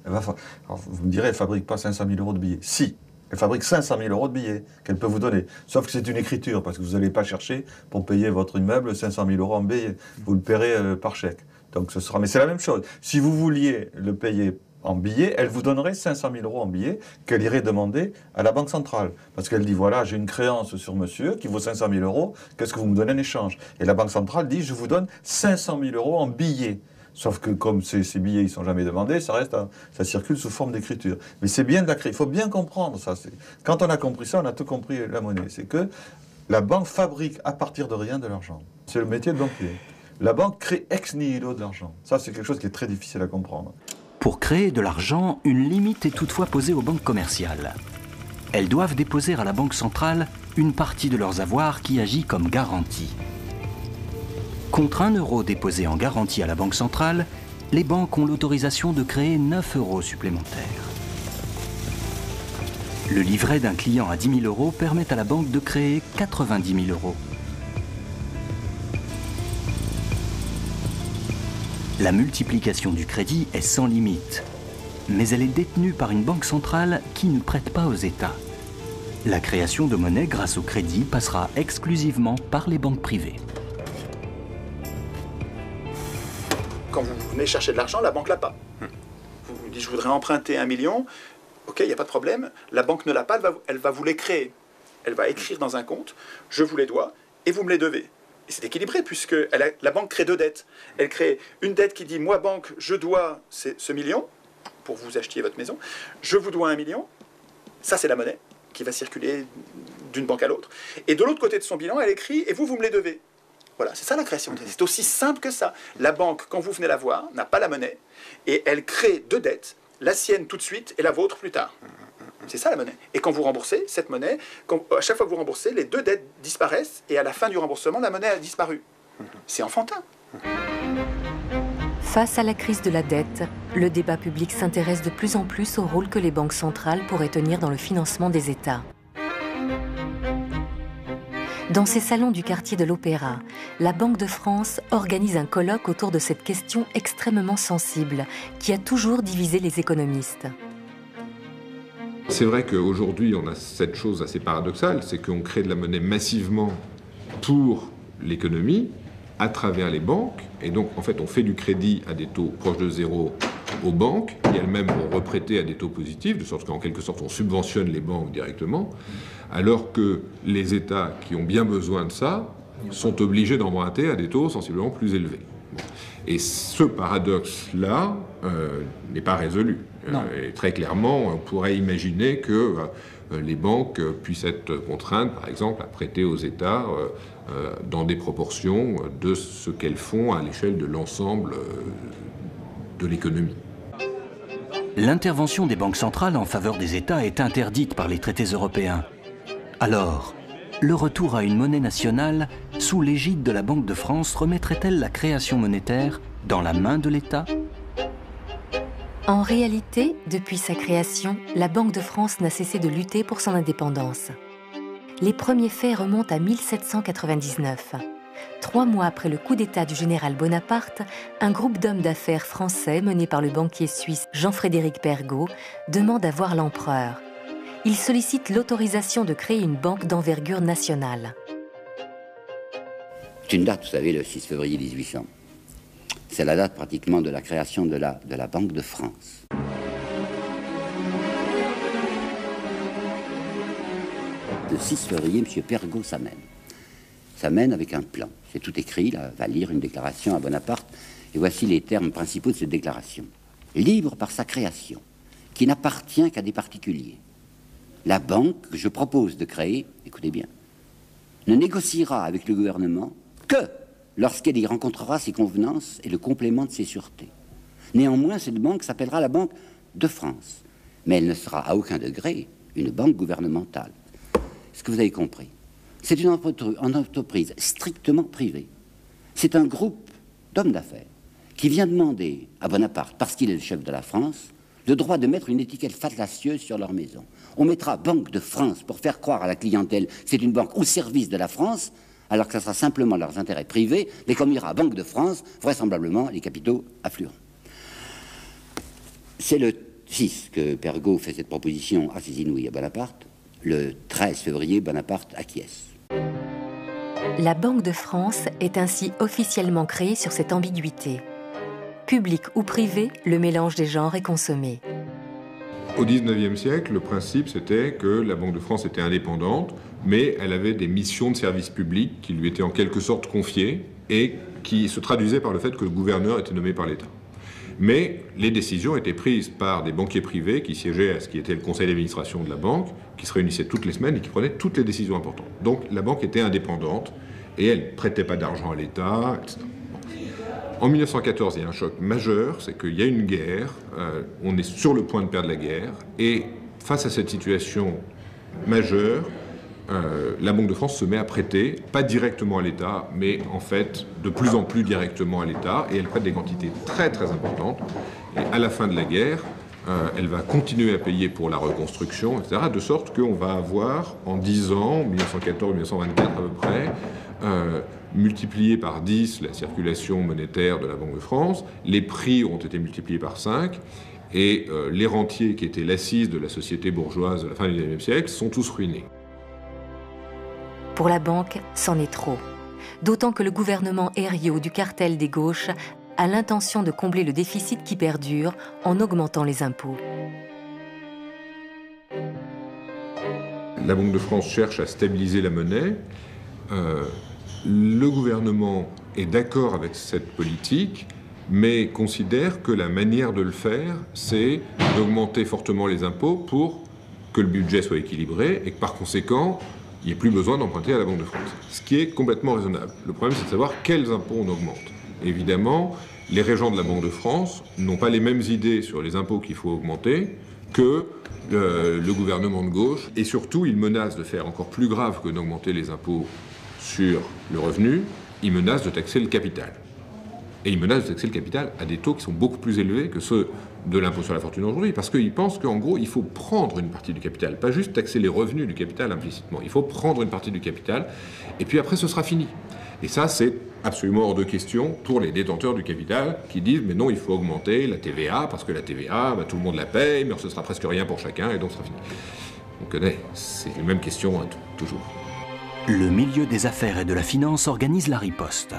Alors, vous me direz, elle ne fabrique pas 500 000 € de billets. Si, elle fabrique 500 000 € de billets qu'elle peut vous donner. Sauf que c'est une écriture, parce que vous n'allez pas chercher pour payer votre immeuble 500 000 € en billets. Vous le paierez par chèque. Donc ce sera. Mais c'est la même chose. Si vous vouliez le payer en billets, elle vous donnerait 500 000 € en billets qu'elle irait demander à la Banque centrale. Parce qu'elle dit, voilà, j'ai une créance sur monsieur qui vaut 500 000 €, qu'est-ce que vous me donnez en échange? Et la Banque centrale dit, je vous donne 500 000 € en billets. Sauf que comme ces billets, ils ne sont jamais demandés, ça circule sous forme d'écriture. Mais c'est bien de la créer. Il faut bien comprendre ça. Quand on a compris ça, on a tout compris la monnaie. C'est que la banque fabrique à partir de rien de l'argent. C'est le métier de banquier. La banque crée ex nihilo de l'argent. Ça, c'est quelque chose qui est très difficile à comprendre. Pour créer de l'argent, une limite est toutefois posée aux banques commerciales. Elles doivent déposer à la Banque centrale une partie de leurs avoirs qui agit comme garantie. Contre 1 € déposé en garantie à la Banque centrale, les banques ont l'autorisation de créer 9 € supplémentaires. Le livret d'un client à 10 000 € permet à la banque de créer 90 000 €. La multiplication du crédit est sans limite, mais elle est détenue par une banque centrale qui ne prête pas aux États. La création de monnaie grâce au crédit passera exclusivement par les banques privées. Quand vous venez chercher de l'argent, la banque l'a pas. Vous dites, je voudrais emprunter 1 million, ok, il n'y a pas de problème, la banque ne l'a pas, elle va vous les créer. Elle va écrire dans un compte, je vous les dois, et vous me les devez. Et c'est équilibré, puisque la banque crée 2 dettes. Elle crée une dette qui dit, moi banque, je dois ce million, pour vous achetiez votre maison, je vous dois 1 million, ça c'est la monnaie, qui va circuler d'une banque à l'autre. Et de l'autre côté de son bilan, elle écrit, et vous me les devez. Voilà, c'est ça la création. C'est aussi simple que ça. La banque, quand vous venez la voir, n'a pas la monnaie, et elle crée 2 dettes, la sienne tout de suite et la vôtre plus tard. C'est ça la monnaie. Et quand vous remboursez cette monnaie, à chaque fois que vous remboursez, les 2 dettes disparaissent, et à la fin du remboursement, la monnaie a disparu. C'est enfantin. Face à la crise de la dette, le débat public s'intéresse de plus en plus au rôle que les banques centrales pourraient tenir dans le financement des États. Dans ces salons du quartier de l'Opéra, la Banque de France organise un colloque autour de cette question extrêmement sensible qui a toujours divisé les économistes. C'est vrai qu'aujourd'hui, on a cette chose assez paradoxale, c'est qu'on crée de la monnaie massivement pour l'économie, à travers les banques, et donc en fait on fait du crédit à des taux proches de 0 aux banques, qui elles-mêmes vont reprêter à des taux positifs, de sorte qu'en quelque sorte on subventionne les banques directement, alors que les États qui ont bien besoin de ça sont obligés d'emprunter à des taux sensiblement plus élevés. Et ce paradoxe-là n'est pas résolu. Et très clairement, on pourrait imaginer que les banques puissent être contraintes, par exemple, à prêter aux États dans des proportions de ce qu'elles font à l'échelle de l'ensemble de l'économie. L'intervention des banques centrales en faveur des États est interdite par les traités européens. Alors, le retour à une monnaie nationale sous l'égide de la Banque de France remettrait-elle la création monétaire dans la main de l'État ? En réalité, depuis sa création, la Banque de France n'a cessé de lutter pour son indépendance. Les premiers faits remontent à 1799. 3 mois après le coup d'État du général Bonaparte, un groupe d'hommes d'affaires français mené par le banquier suisse Jean-Frédéric Pergaud demande à voir l'empereur. Il sollicite l'autorisation de créer une banque d'envergure nationale. C'est une date, vous savez, le 6 février 1800. C'est la date pratiquement de la création de la Banque de France. Le 6 février, M. Pergaud s'amène avec un plan. C'est tout écrit, là, va lire une déclaration à Bonaparte, et voici les termes principaux de cette déclaration. Libre par sa création, qui n'appartient qu'à des particuliers. La banque que je propose de créer, écoutez bien, ne négociera avec le gouvernement que lorsqu'elle y rencontrera ses convenances et le complément de ses sûretés. Néanmoins, cette banque s'appellera la Banque de France, mais elle ne sera à aucun degré une banque gouvernementale. Est-ce que vous avez compris? C'est une entreprise strictement privée. C'est un groupe d'hommes d'affaires qui vient demander à Bonaparte, parce qu'il est le chef de la France, le droit de mettre une étiquette fallacieuse sur leur maison. On mettra Banque de France pour faire croire à la clientèle que c'est une banque au service de la France, alors que ça sera simplement leurs intérêts privés, mais comme il y aura Banque de France, vraisemblablement les capitaux afflueront. C'est le 6 que Pergaud fait cette proposition assez inouïe à Bonaparte. Le 13 février, Bonaparte acquiesce. La Banque de France est ainsi officiellement créée sur cette ambiguïté. Public ou privé, le mélange des genres est consommé. Au XIXe siècle, le principe c'était que la Banque de France était indépendante, mais elle avait des missions de service public qui lui étaient en quelque sorte confiées et qui se traduisaient par le fait que le gouverneur était nommé par l'État. Mais les décisions étaient prises par des banquiers privés qui siégeaient à ce qui était le conseil d'administration de la banque, qui se réunissaient toutes les semaines et qui prenaient toutes les décisions importantes. Donc la banque était indépendante et elle ne prêtait pas d'argent à l'État, etc. En 1914, il y a un choc majeur, c'est qu'il y a une guerre, on est sur le point de perdre la guerre, et face à cette situation majeure, la Banque de France se met à prêter, pas directement à l'État, mais en fait de plus en plus directement à l'État, et elle prête des quantités très très importantes. Et à la fin de la guerre, elle va continuer à payer pour la reconstruction, etc., de sorte qu'on va avoir en 10 ans, 1914-1924 à peu près, multiplié par 10 la circulation monétaire de la Banque de France, les prix ont été multipliés par 5, et les rentiers qui étaient l'assise de la société bourgeoise de la fin du XIXe siècle sont tous ruinés. Pour la banque, c'en est trop. D'autant que le gouvernement Herriot du cartel des gauches a l'intention de combler le déficit qui perdure en augmentant les impôts. La Banque de France cherche à stabiliser la monnaie. Le gouvernement est d'accord avec cette politique, mais considère que la manière de le faire, c'est d'augmenter fortement les impôts pour que le budget soit équilibré et que par conséquent, il n'y ait plus besoin d'emprunter à la Banque de France. Ce qui est complètement raisonnable. Le problème, c'est de savoir quels impôts on augmente. Évidemment, les régents de la Banque de France n'ont pas les mêmes idées sur les impôts qu'il faut augmenter que le gouvernement de gauche. Et surtout, ils menacent de faire encore plus grave que d'augmenter les impôts sur le revenu, ils menacent de taxer le capital. Et ils menacent de taxer le capital à des taux qui sont beaucoup plus élevés que ceux de l'impôt sur la fortune aujourd'hui, parce qu'ils pensent qu'en gros, il faut prendre une partie du capital, pas juste taxer les revenus du capital implicitement. Il faut prendre une partie du capital, et puis après, ce sera fini. Et ça, c'est absolument hors de question pour les détenteurs du capital qui disent « mais non, il faut augmenter la TVA, parce que la TVA, tout le monde la paye, mais ce sera presque rien pour chacun, et donc ce sera fini. » On connaît, c'est les mêmes questions, hein, toujours. Le milieu des affaires et de la finance organise la riposte.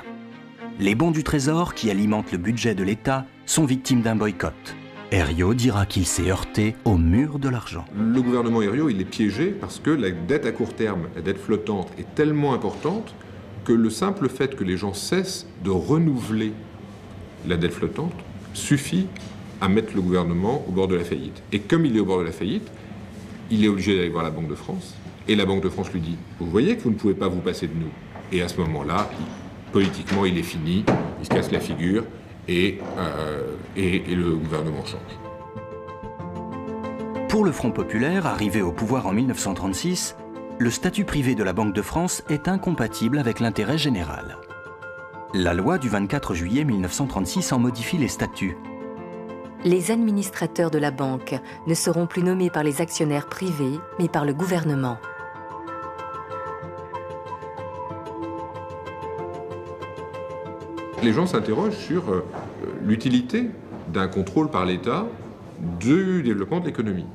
Les bons du Trésor, qui alimentent le budget de l'État, sont victimes d'un boycott. Herriot dira qu'il s'est heurté au mur de l'argent. Le gouvernement Herriot, il est piégé parce que la dette à court terme, la dette flottante, est tellement importante que le simple fait que les gens cessent de renouveler la dette flottante suffit à mettre le gouvernement au bord de la faillite. Et comme il est au bord de la faillite, il est obligé d'aller voir la Banque de France. Et la Banque de France lui dit « Vous voyez que vous ne pouvez pas vous passer de nous ». Et à ce moment-là, politiquement, il est fini, il se casse la figure et le gouvernement change. Pour le Front populaire, arrivé au pouvoir en 1936, le statut privé de la Banque de France est incompatible avec l'intérêt général. La loi du 24 juillet 1936 en modifie les statuts. Les administrateurs de la banque ne seront plus nommés par les actionnaires privés, mais par le gouvernement. Les gens s'interrogent sur l'utilité d'un contrôle par l'État du développement de l'économie.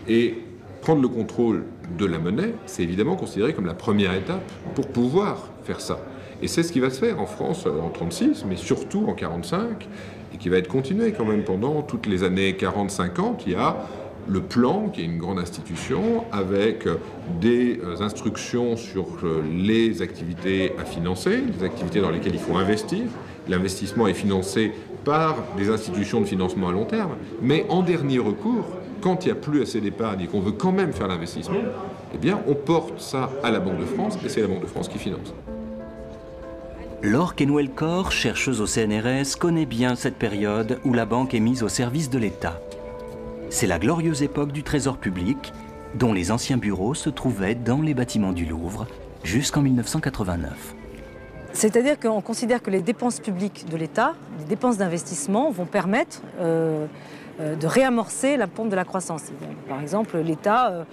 Et prendre le contrôle de la monnaie, c'est évidemment considéré comme la première étape pour pouvoir faire ça. Et c'est ce qui va se faire en France en 1936, mais surtout en 1945, et qui va être continué quand même pendant toutes les années 40-50. Il y a le plan, qui est une grande institution, avec des instructions sur les activités à financer, les activités dans lesquelles il faut investir. L'investissement est financé par des institutions de financement à long terme, mais en dernier recours, quand il n'y a plus assez d'épargne et qu'on veut quand même faire l'investissement, eh bien on porte ça à la Banque de France, et c'est la Banque de France qui finance. Laure Kenouel-Corr, chercheuse au CNRS, connaît bien cette période où la banque est mise au service de l'État. C'est la glorieuse époque du Trésor public, dont les anciens bureaux se trouvaient dans les bâtiments du Louvre jusqu'en 1989. C'est-à-dire qu'on considère que les dépenses publiques de l'État, les dépenses d'investissement, vont permettre de réamorcer la pompe de la croissance. Par exemple, l'État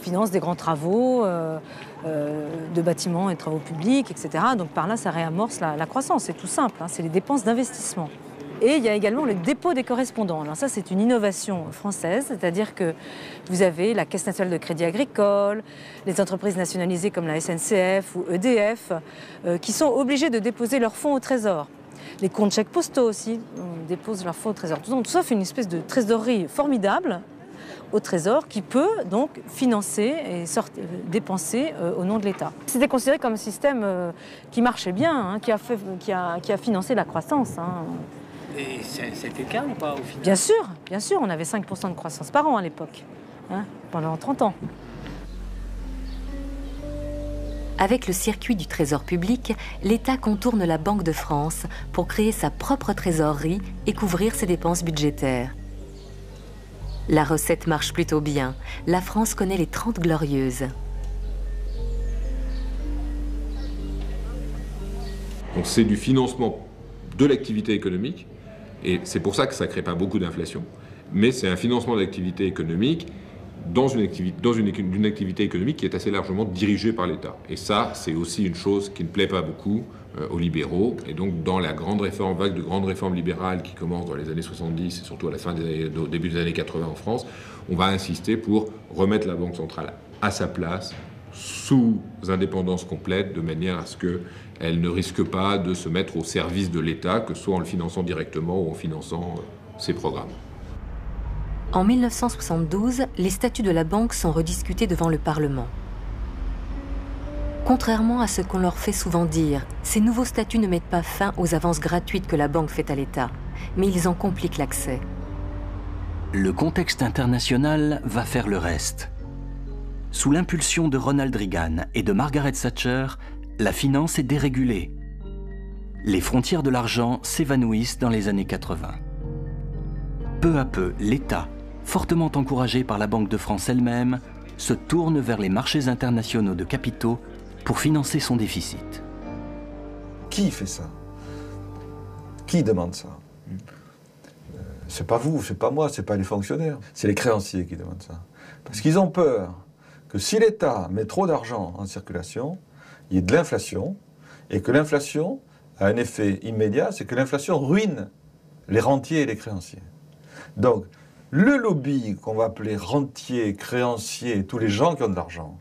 finance des grands travaux de bâtiments et de travaux publics, etc. Donc par là, ça réamorce la croissance. C'est tout simple, hein, c'est les dépenses d'investissement. Et il y a également le dépôt des correspondants. Alors ça, c'est une innovation française, c'est-à-dire que vous avez la Caisse nationale de crédit agricole, les entreprises nationalisées comme la SNCF ou EDF, qui sont obligées de déposer leurs fonds au Trésor. Les comptes chèques postaux aussi déposent leurs fonds au Trésor. Tout ça fait une espèce de trésorerie formidable au Trésor qui peut donc financer et dépenser au nom de l'État. C'était considéré comme un système qui marchait bien, hein, qui a financé la croissance. Hein. Et c'était le cas ou pas au final? Bien sûr, on avait 5% de croissance par an à l'époque, hein, pendant 30 ans. Avec le circuit du Trésor public, l'État contourne la Banque de France pour créer sa propre trésorerie et couvrir ses dépenses budgétaires. La recette marche plutôt bien. La France connaît les 30 glorieuses. Donc c'est du financement de l'activité économique, et c'est pour ça que ça ne crée pas beaucoup d'inflation, mais c'est un financement de l'activité économique dans une activité économique qui est assez largement dirigée par l'État. Et ça, c'est aussi une chose qui ne plaît pas beaucoup aux libéraux. Et donc, dans la vague de grandes réformes libérales qui commence dans les années 70 et surtout au début des années 80 en France, on va insister pour remettre la Banque centrale à sa place, sous indépendance complète, de manière à ce qu'elle ne risque pas de se mettre au service de l'État, que ce soit en le finançant directement ou en finançant ses programmes. En 1972, les statuts de la banque sont rediscutés devant le Parlement. Contrairement à ce qu'on leur fait souvent dire, ces nouveaux statuts ne mettent pas fin aux avances gratuites que la banque fait à l'État, mais ils en compliquent l'accès. Le contexte international va faire le reste. Sous l'impulsion de Ronald Reagan et de Margaret Thatcher, la finance est dérégulée. Les frontières de l'argent s'évanouissent dans les années 80. Peu à peu, l'État, fortement encouragé par la Banque de France elle-même, se tourne vers les marchés internationaux de capitaux pour financer son déficit. Qui fait ça? Qui demande ça? C'est pas vous, c'est pas moi, c'est pas les fonctionnaires. C'est les créanciers qui demandent ça. Parce qu'ils ont peur que si l'État met trop d'argent en circulation, il y ait de l'inflation, et que l'inflation a un effet immédiat, c'est que l'inflation ruine les rentiers et les créanciers. Donc, le lobby qu'on va appeler rentiers, créanciers, tous les gens qui ont de l'argent,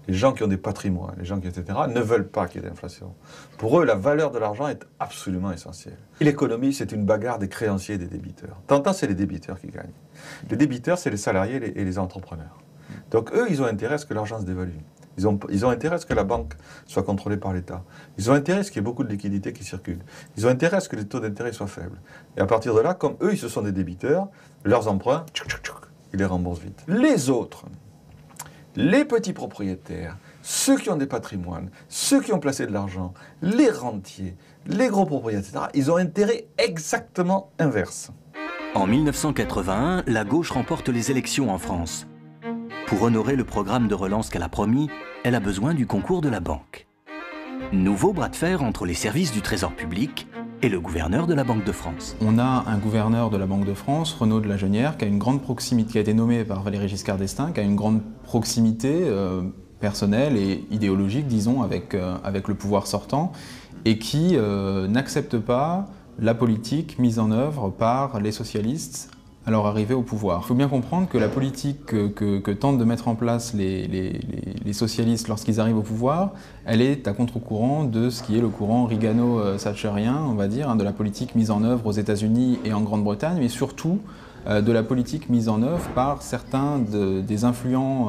les gens qui ont des patrimoines, les gens qui, etc., ne veulent pas qu'il y ait d'inflation. Pour eux, la valeur de l'argent est absolument essentielle. Et l'économie, c'est une bagarre des créanciers et des débiteurs. De temps en temps, c'est les débiteurs qui gagnent. Les débiteurs, c'est les salariés et les entrepreneurs. Donc eux, ils ont intérêt à ce que l'argent se dévalue. Ils ont intérêt à ce que la banque soit contrôlée par l'État. Ils ont intérêt à ce qu'il y ait beaucoup de liquidités qui circulent. Ils ont intérêt à ce que les taux d'intérêt soient faibles. Et à partir de là, comme eux, ils se sont des débiteurs, leurs emprunts, ils les remboursent vite. Les autres, les petits propriétaires, ceux qui ont des patrimoines, ceux qui ont placé de l'argent, les rentiers, les gros propriétaires, etc., ils ont intérêt exactement inverse. En 1981, la gauche remporte les élections en France. Pour honorer le programme de relance qu'elle a promis, elle a besoin du concours de la banque. Nouveau bras de fer entre les services du Trésor public et le gouverneur de la Banque de France. On a un gouverneur de la Banque de France, Renaud de la Jeunnière, qui a une grande proximité, qui a été nommé par Valéry Giscard d'Estaing, qui a une grande proximité personnelle et idéologique, disons, avec le pouvoir sortant, et qui n'accepte pas la politique mise en œuvre par les socialistes à leur arrivée au pouvoir. Il faut bien comprendre que la politique que tentent de mettre en place les socialistes lorsqu'ils arrivent au pouvoir, elle est à contre-courant de ce qui est le courant Reagano-Thatcherien, on va dire, de la politique mise en œuvre aux États-Unis et en Grande-Bretagne, mais surtout de la politique mise en œuvre par certains des influents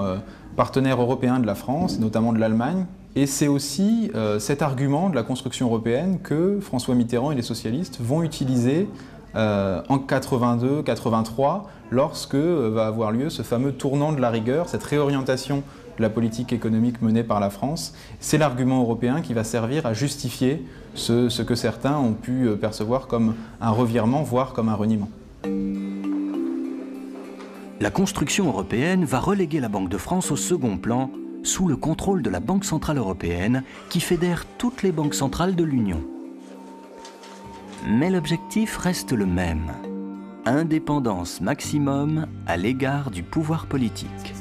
partenaires européens de la France, notamment de l'Allemagne. Et c'est aussi cet argument de la construction européenne que François Mitterrand et les socialistes vont utiliser en 82-83, lorsque va avoir lieu ce fameux tournant de la rigueur, cette réorientation de la politique économique menée par la France. C'est l'argument européen qui va servir à justifier ce que certains ont pu percevoir comme un revirement, voire comme un reniement. La construction européenne va reléguer la Banque de France au second plan, sous le contrôle de la Banque centrale européenne, qui fédère toutes les banques centrales de l'Union. Mais l'objectif reste le même. Indépendance maximum à l'égard du pouvoir politique.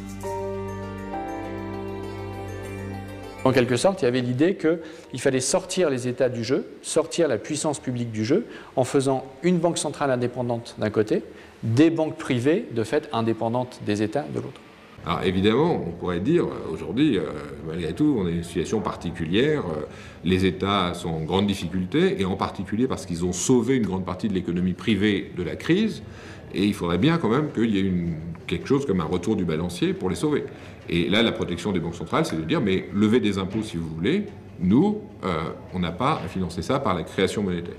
En quelque sorte, il y avait l'idée qu'il fallait sortir les États du jeu, sortir la puissance publique du jeu, en faisant une banque centrale indépendante d'un côté, des banques privées, de fait, indépendantes des États de l'autre. Alors évidemment, on pourrait dire, aujourd'hui, malgré tout, on est dans une situation particulière, les États sont en grande difficulté, et en particulier parce qu'ils ont sauvé une grande partie de l'économie privée de la crise, et il faudrait bien quand même qu'il y ait quelque chose comme un retour du balancier pour les sauver. Et là, la protection des banques centrales, c'est de dire, mais levez des impôts si vous voulez, nous, on n'a pas à financer ça par la création monétaire.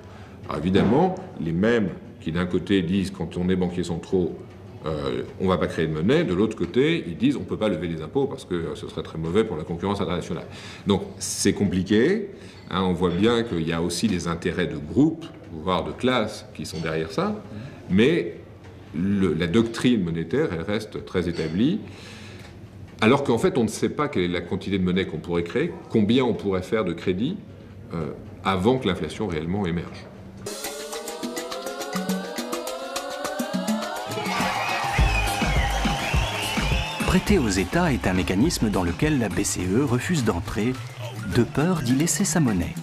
Alors évidemment, les mêmes qui d'un côté disent, quand on est banquiers centraux, on ne va pas créer de monnaie, de l'autre côté, ils disent on ne peut pas lever les impôts parce que ce serait très mauvais pour la concurrence internationale. Donc c'est compliqué, hein, on voit bien qu'il y a aussi des intérêts de groupe, voire de classe, qui sont derrière ça, mais la doctrine monétaire, elle reste très établie, alors qu'en fait on ne sait pas quelle est la quantité de monnaie qu'on pourrait créer, combien on pourrait faire de crédit avant que l'inflation réellement émerge. Prêter aux États est un mécanisme dans lequel la BCE refuse d'entrer, de peur d'y laisser sa monnaie.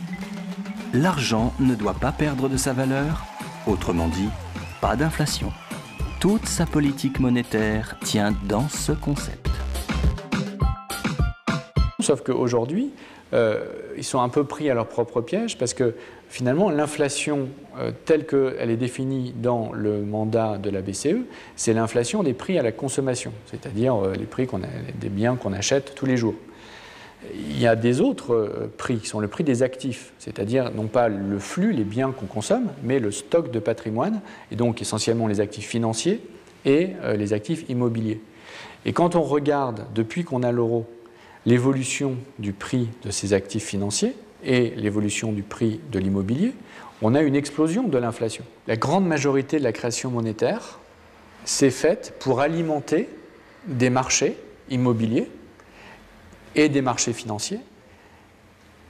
L'argent ne doit pas perdre de sa valeur, autrement dit, pas d'inflation. Toute sa politique monétaire tient dans ce concept. Sauf qu'aujourd'hui, ils sont un peu pris à leur propre piège parce que finalement, l'inflation telle qu'elle est définie dans le mandat de la BCE, c'est l'inflation des prix à la consommation, c'est-à-dire les prix des biens qu'on achète tous les jours. Il y a des autres prix qui sont le prix des actifs, c'est-à-dire non pas le flux, les biens qu'on consomme, mais le stock de patrimoine, et donc essentiellement les actifs financiers et les actifs immobiliers. Et quand on regarde, depuis qu'on a l'euro, l'évolution du prix de ces actifs financiers et l'évolution du prix de l'immobilier, on a une explosion de l'inflation. La grande majorité de la création monétaire s'est faite pour alimenter des marchés immobiliers et des marchés financiers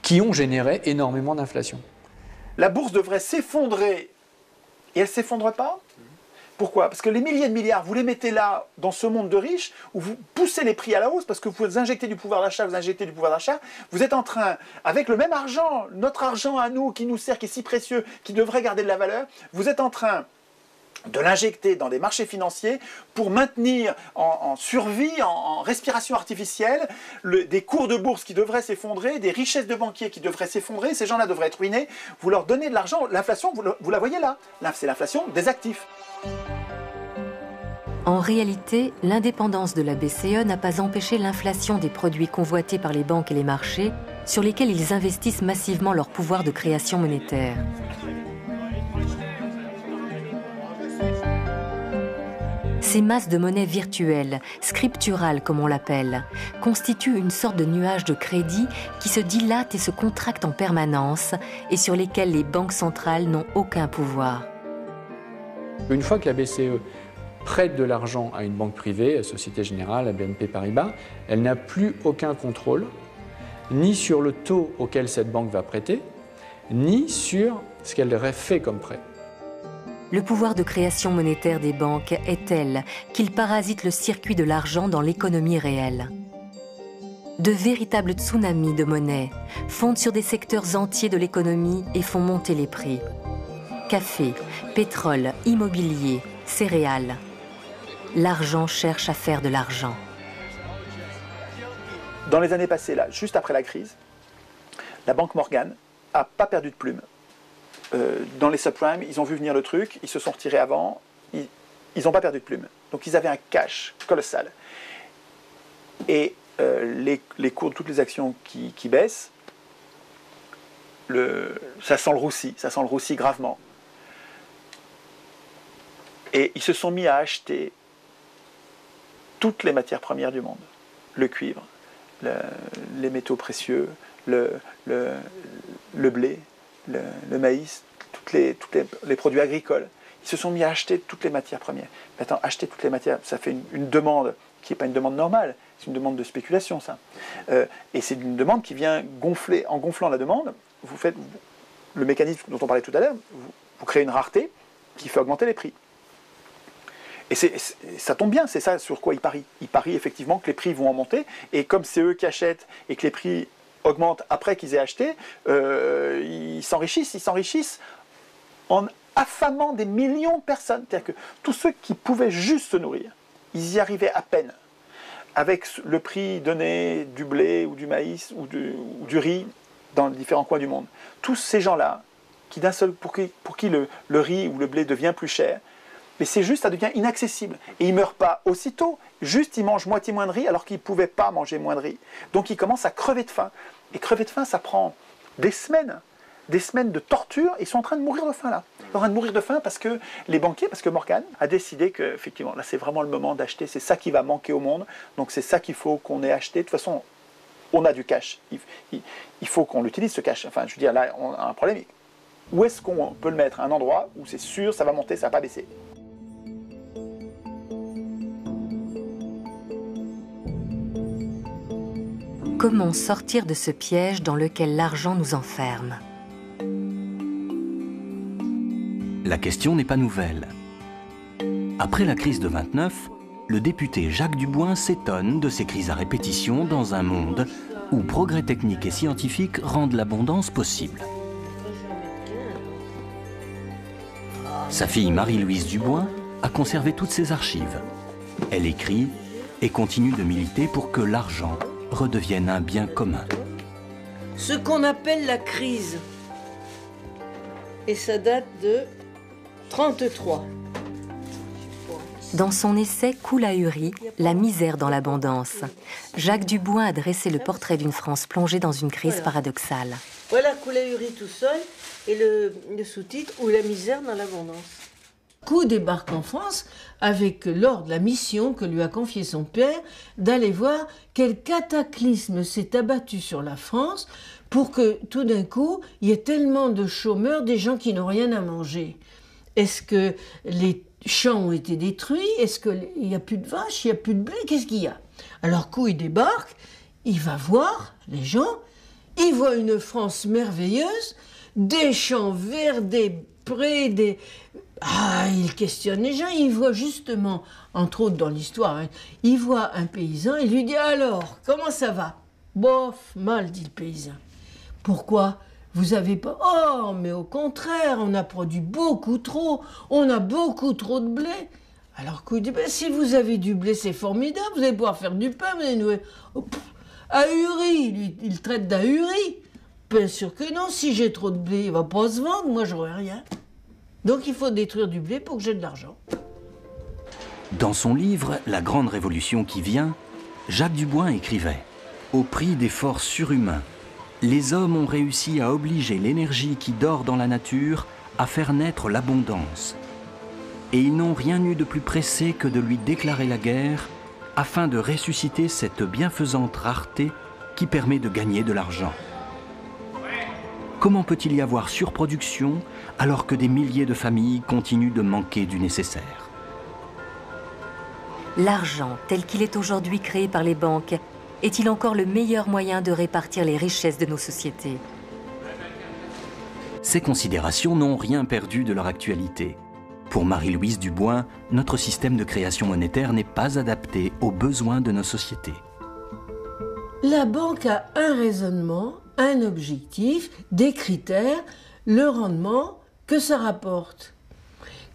qui ont généré énormément d'inflation. La bourse devrait s'effondrer et elle ne s'effondre pas. Pourquoi? Parce que les milliers de milliards, vous les mettez là, dans ce monde de riches, où vous poussez les prix à la hausse, parce que vous injectez du pouvoir d'achat, vous êtes en train, avec le même argent, notre argent à nous, qui nous sert, qui est si précieux, qui devrait garder de la valeur, vous êtes en train de l'injecter dans des marchés financiers pour maintenir en survie, en respiration artificielle, des cours de bourse qui devraient s'effondrer, des richesses de banquiers qui devraient s'effondrer, ces gens-là devraient être ruinés, vous leur donnez de l'argent, l'inflation, vous la voyez là, c'est l'inflation des actifs. En réalité, l'indépendance de la BCE n'a pas empêché l'inflation des produits convoités par les banques et les marchés, sur lesquels ils investissent massivement leur pouvoir de création monétaire. Ces masses de monnaie virtuelle, scripturales comme on l'appelle, constituent une sorte de nuage de crédit qui se dilate et se contracte en permanence et sur lesquels les banques centrales n'ont aucun pouvoir. Une fois que la BCE prête de l'argent à une banque privée, à Société Générale, à BNP Paribas, elle n'a plus aucun contrôle, ni sur le taux auquel cette banque va prêter, ni sur ce qu'elle aurait fait comme prêt. Le pouvoir de création monétaire des banques est tel qu'il parasite le circuit de l'argent dans l'économie réelle. De véritables tsunamis de monnaie fondent sur des secteurs entiers de l'économie et font monter les prix. Café, pétrole, immobilier, céréales. L'argent cherche à faire de l'argent. Dans les années passées, là, juste après la crise, la banque Morgan n'a pas perdu de plume. Dans les subprimes, ils ont vu venir le truc, ils se sont retirés avant, ils n'ont pas perdu de plume. Donc ils avaient un cash colossal. Et les cours de toutes les actions qui baissent, ça sent le roussi gravement. Et ils se sont mis à acheter toutes les matières premières du monde. Le cuivre, les métaux précieux, le blé, le maïs, tous les produits agricoles. Ils se sont mis à acheter toutes les matières premières. Mais attends, acheter toutes les matières, ça fait une demande qui n'est pas une demande normale, c'est une demande de spéculation, ça. Et c'est une demande qui vient gonfler. En gonflant la demande, vous faites le mécanisme dont on parlait tout à l'heure, vous créez une rareté qui fait augmenter les prix. Et ça tombe bien, c'est ça sur quoi ils parient. Ils parient effectivement que les prix vont en monter, et comme c'est eux qui achètent et que les prix augmentent après qu'ils aient acheté, ils s'enrichissent en affamant des millions de personnes. C'est-à-dire que tous ceux qui pouvaient juste se nourrir, ils y arrivaient à peine. Avec le prix donné du blé ou du maïs ou du riz dans les différents coins du monde. Tous ces gens-là, pour qui le riz ou le blé devient plus cher, mais c'est juste, ça devient inaccessible. Et ils ne meurent pas aussitôt, juste ils mangent moitié moins de riz alors qu'ils ne pouvaient pas manger moins de riz. Donc ils commencent à crever de faim. Et crever de faim, ça prend des semaines de torture. Ils sont en train de mourir de faim là. Ils sont en train de mourir de faim parce que les banquiers, parce que Morgan a décidé que, effectivement, là c'est vraiment le moment d'acheter, c'est ça qui va manquer au monde. Donc c'est ça qu'il faut qu'on ait acheté. De toute façon, on a du cash. Il faut qu'on l'utilise ce cash. Enfin, je veux dire, là on a un problème. Où est-ce qu'on peut le mettre? Un endroit où c'est sûr, ça va monter, ça ne va pas baisser. Comment sortir de ce piège dans lequel l'argent nous enferme? La question n'est pas nouvelle. Après la crise de 29, le député Jacques Duboin s'étonne de ces crises à répétition dans un monde où progrès techniques et scientifiques rendent l'abondance possible. Sa fille Marie-Louise Duboin a conservé toutes ses archives. Elle écrit et continue de militer pour que l'argent redevienne un bien commun. Ce qu'on appelle la crise. Et ça date de 1933. Dans son essai « Coule ahuri, la misère dans l'abondance », Jacques Duboin a dressé le portrait d'une France plongée dans une crise paradoxale. Voilà Coule ahuri tout seul et le sous-titre « Ou la misère dans l'abondance ». Coup débarque en France avec l'ordre, la mission que lui a confiée son père d'aller voir quel cataclysme s'est abattu sur la France pour que tout d'un coup il y ait tellement de chômeurs, des gens qui n'ont rien à manger. Est-ce que les champs ont été détruits? Est-ce qu'il n'y a plus de vaches? Il n'y a plus de blé? Qu'est-ce qu'il y a? Alors coup il débarque, il va voir les gens, il voit une France merveilleuse, des champs verts, des prés, il questionne les gens, il voit justement, entre autres dans l'histoire, il voit un paysan, il lui dit « Alors, comment ça va ?»« Bof, mal, dit le paysan. »« Pourquoi ? Vous avez pas... »« Oh, mais au contraire, on a produit beaucoup trop, on a beaucoup trop de blé. » Alors qu'il dit « Si vous avez du blé, c'est formidable, vous allez pouvoir faire du pain, vous allez nous... Oh, ahuri, lui, il traite d'ahuri. Bien sûr que non, si j'ai trop de blé, il va pas se vendre, moi j'aurai rien. » Donc il faut détruire du blé pour que j'ai de l'argent. Dans son livre « La grande révolution qui vient », Jacques Duboin écrivait « Au prix d'efforts surhumains, les hommes ont réussi à obliger l'énergie qui dort dans la nature à faire naître l'abondance. Et ils n'ont rien eu de plus pressé que de lui déclarer la guerre afin de ressusciter cette bienfaisante rareté qui permet de gagner de l'argent. Comment peut-il y avoir surproduction alors que des milliers de familles continuent de manquer du nécessaire ? L'argent, tel qu'il est aujourd'hui créé par les banques, est-il encore le meilleur moyen de répartir les richesses de nos sociétés? Ces considérations n'ont rien perdu de leur actualité. Pour Marie-Louise Duboin, notre système de création monétaire n'est pas adapté aux besoins de nos sociétés. La banque a un raisonnement, un objectif, des critères, le rendement que ça rapporte.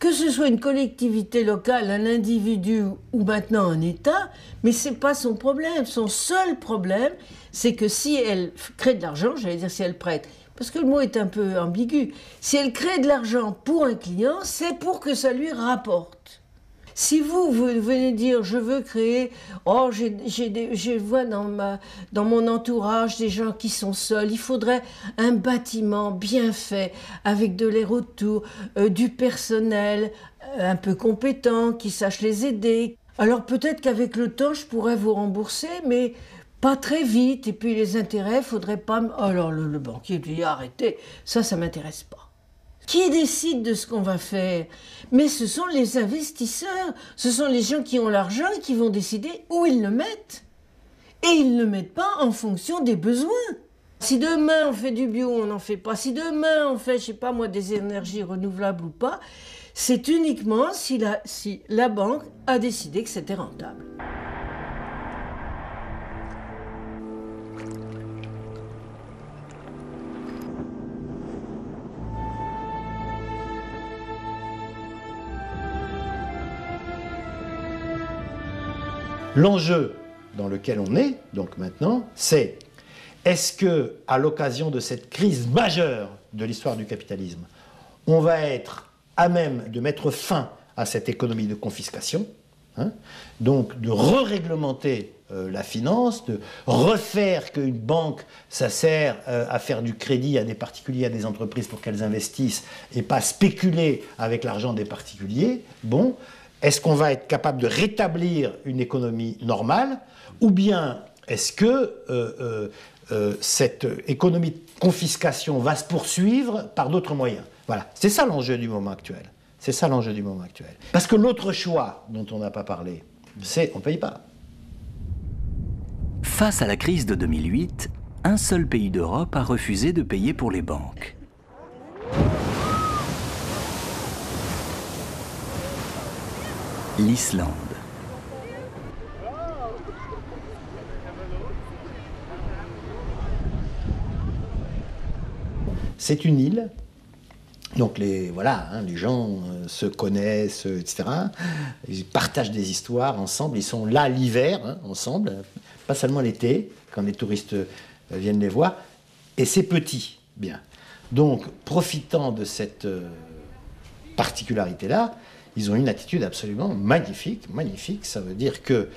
Que ce soit une collectivité locale, un individu ou maintenant un État, mais ce n'est pas son problème. Son seul problème, c'est que si elle crée de l'argent, j'allais dire si elle prête, parce que le mot est un peu ambigu, si elle crée de l'argent pour un client, c'est pour que ça lui rapporte. Si vous venez dire, je veux créer, oh, je vois dans mon entourage des gens qui sont seuls, il faudrait un bâtiment bien fait, avec de l'air autour, du personnel un peu compétent, qui sache les aider. Alors peut-être qu'avec le temps, je pourrais vous rembourser, mais pas très vite. Et puis les intérêts, faudrait pas... Alors le banquier dit, arrêtez, ça m'intéresse pas. Qui décide de ce qu'on va faire? Mais ce sont les investisseurs, ce sont les gens qui ont l'argent et qui vont décider où ils le mettent. Et ils ne le mettent pas en fonction des besoins. Si demain on fait du bio, on n'en fait pas. Si demain on fait, je sais pas moi, des énergies renouvelables ou pas, c'est uniquement si la banque a décidé que c'était rentable. L'enjeu dans lequel on est, donc maintenant, c'est est-ce que, à l'occasion de cette crise majeure de l'histoire du capitalisme, on va être à même de mettre fin à cette économie de confiscation, donc de re-réglementer la finance, de refaire qu'une banque, ça sert à faire du crédit à des particuliers, à des entreprises pour qu'elles investissent et pas spéculer avec l'argent des particuliers. Bon. Est-ce qu'on va être capable de rétablir une économie normale, ou bien est-ce que cette économie de confiscation va se poursuivre par d'autres moyens? Voilà, c'est ça l'enjeu du moment actuel. C'est ça l'enjeu du moment actuel. Parce que l'autre choix dont on n'a pas parlé, c'est on ne paye pas. Face à la crise de 2008, un seul pays d'Europe a refusé de payer pour les banques. L'Islande. C'est une île, donc les gens se connaissent, etc. Ils partagent des histoires ensemble, ils sont là l'hiver, ensemble, pas seulement l'été, quand les touristes viennent les voir, et c'est petit, bien. Donc, profitant de cette particularité-là, ils ont une attitude absolument magnifique, magnifique. Ça veut dire qu'ils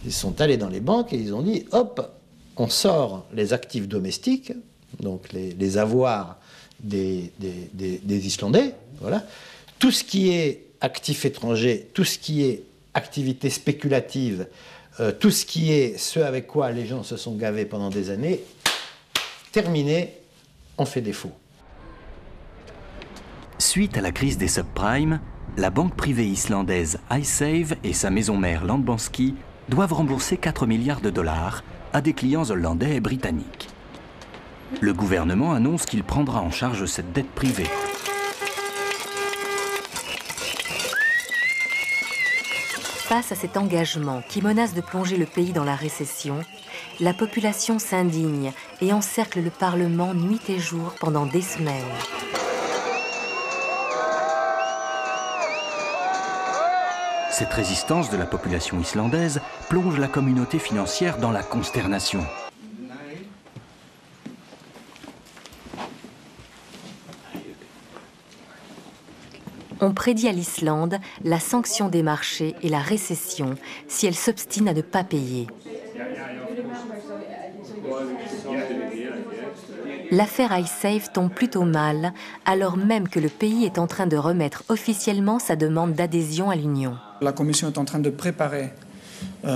sont allés dans les banques et ils ont dit, hop, on sort les actifs domestiques, donc les avoirs des Islandais, voilà. Tout ce qui est actifs étrangers, tout ce qui est activité spéculative, tout ce qui est ce avec quoi les gens se sont gavés pendant des années, terminé, on fait défaut. Suite à la crise des subprimes, la banque privée islandaise iSave et sa maison mère Landbanski doivent rembourser 4 milliards de dollars à des clients hollandais et britanniques. Le gouvernement annonce qu'il prendra en charge cette dette privée. Face à cet engagement qui menace de plonger le pays dans la récession, la population s'indigne et encercle le Parlement nuit et jour pendant des semaines. Cette résistance de la population islandaise plonge la communauté financière dans la consternation. on prédit à l'Islande la sanction des marchés et la récession si elle s'obstine à ne pas payer. L'affaire iSafe tombe plutôt mal, alors même que le pays est en train de remettre officiellement sa demande d'adhésion à l'Union. La Commission est en train de préparer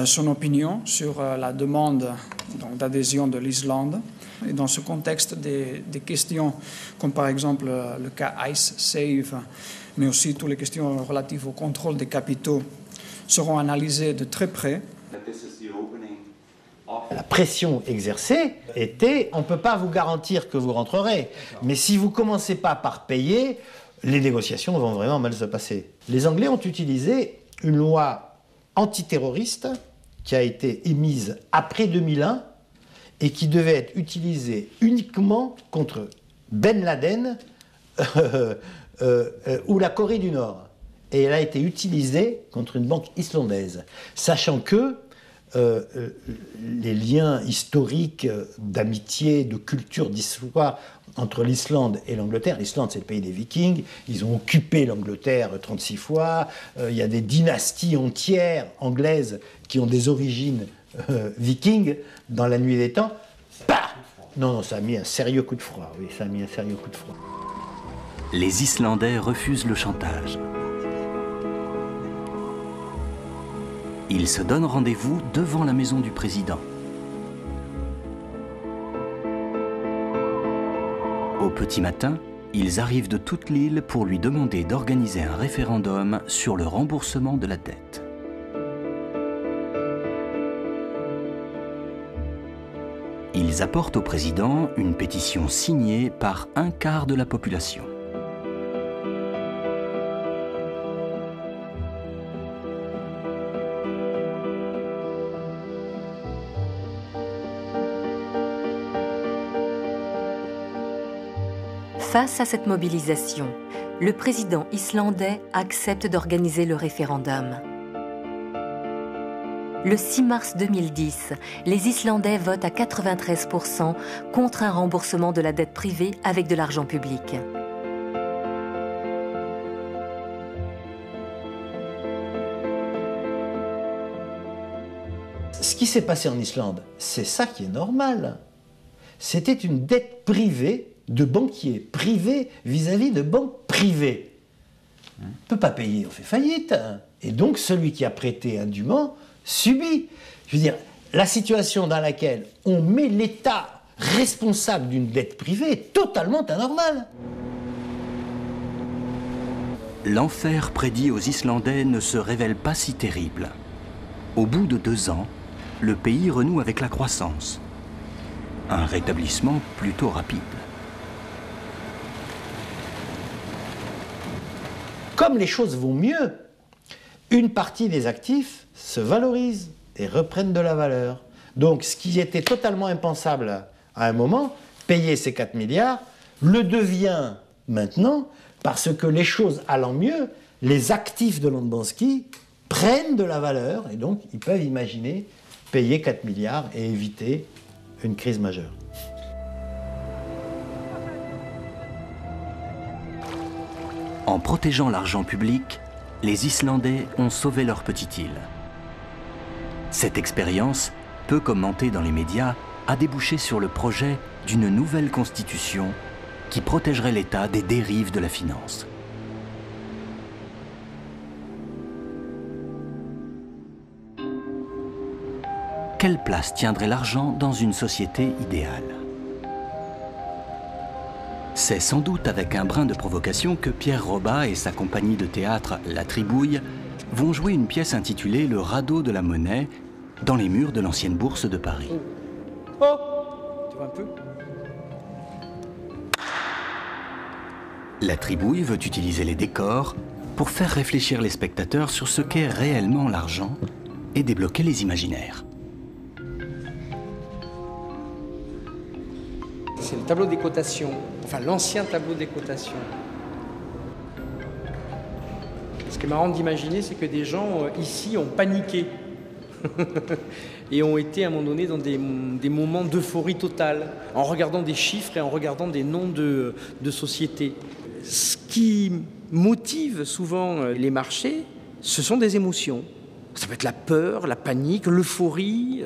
son opinion sur la demande d'adhésion de l'Islande. Et dans ce contexte, des questions comme par exemple le cas iSafe, mais aussi toutes les questions relatives au contrôle des capitaux seront analysées de très près. La pression exercée était « on ne peut pas vous garantir que vous rentrerez, mais si vous ne commencez pas par payer, les négociations vont vraiment mal se passer ». Les Anglais ont utilisé une loi antiterroriste qui a été émise après 2001 et qui devait être utilisée uniquement contre Ben Laden ou la Corée du Nord. Et elle a été utilisée contre une banque islandaise, sachant que les liens historiques d'amitié, de culture, d'histoire entre l'Islande et l'Angleterre. L'Islande, c'est le pays des Vikings. Ils ont occupé l'Angleterre 36 fois. Il y a des dynasties entières anglaises qui ont des origines vikings. Dans la nuit des temps, bah non, ça a mis un sérieux coup de froid. Oui, ça a mis un sérieux coup de froid. Les Islandais refusent le chantage. Ils se donnent rendez-vous devant la maison du président. Au petit matin, ils arrivent de toute l'île pour lui demander d'organiser un référendum sur le remboursement de la dette. Ils apportent au président une pétition signée par un quart de la population. Face à cette mobilisation, le président islandais accepte d'organiser le référendum. Le 6 mars 2010, les Islandais votent à 93% contre un remboursement de la dette privée avec de l'argent public. Ce qui s'est passé en Islande, c'est ça qui est normal. C'était une dette privée de banquiers privés vis-à-vis de banques privées. On ne peut pas payer, on fait faillite. Et donc celui qui a prêté indûment subit. Je veux dire, la situation dans laquelle on met l'État responsable d'une dette privée est totalement anormale. L'enfer prédit aux Islandais ne se révèle pas si terrible. Au bout de 2 ans, le pays renoue avec la croissance. Un rétablissement plutôt rapide. Comme les choses vont mieux, une partie des actifs se valorise et reprennent de la valeur. Donc ce qui était totalement impensable à un moment, payer ces 4 milliards, le devient maintenant parce que les choses allant mieux, les actifs de Landbanski prennent de la valeur et donc ils peuvent imaginer payer 4 milliards et éviter une crise majeure. En protégeant l'argent public, les Islandais ont sauvé leur petite île. Cette expérience, peu commentée dans les médias, a débouché sur le projet d'une nouvelle constitution qui protégerait l'État des dérives de la finance. Quelle place tiendrait l'argent dans une société idéale ? C'est sans doute avec un brin de provocation que Pierre Robbat et sa compagnie de théâtre La Tribouille vont jouer une pièce intitulée Le radeau de la monnaie dans les murs de l'ancienne bourse de Paris. Oh, tu vois un peu ? La Tribouille veut utiliser les décors pour faire réfléchir les spectateurs sur ce qu'est réellement l'argent et débloquer les imaginaires. C'est le tableau des cotations, enfin l'ancien tableau des cotations. Ce qui est marrant d'imaginer, c'est que des gens ici ont paniqué et ont été à un moment donné dans des moments d'euphorie totale, en regardant des chiffres et en regardant des noms de sociétés. Ce qui motive souvent les marchés, ce sont des émotions. Ça peut être la peur, la panique, l'euphorie,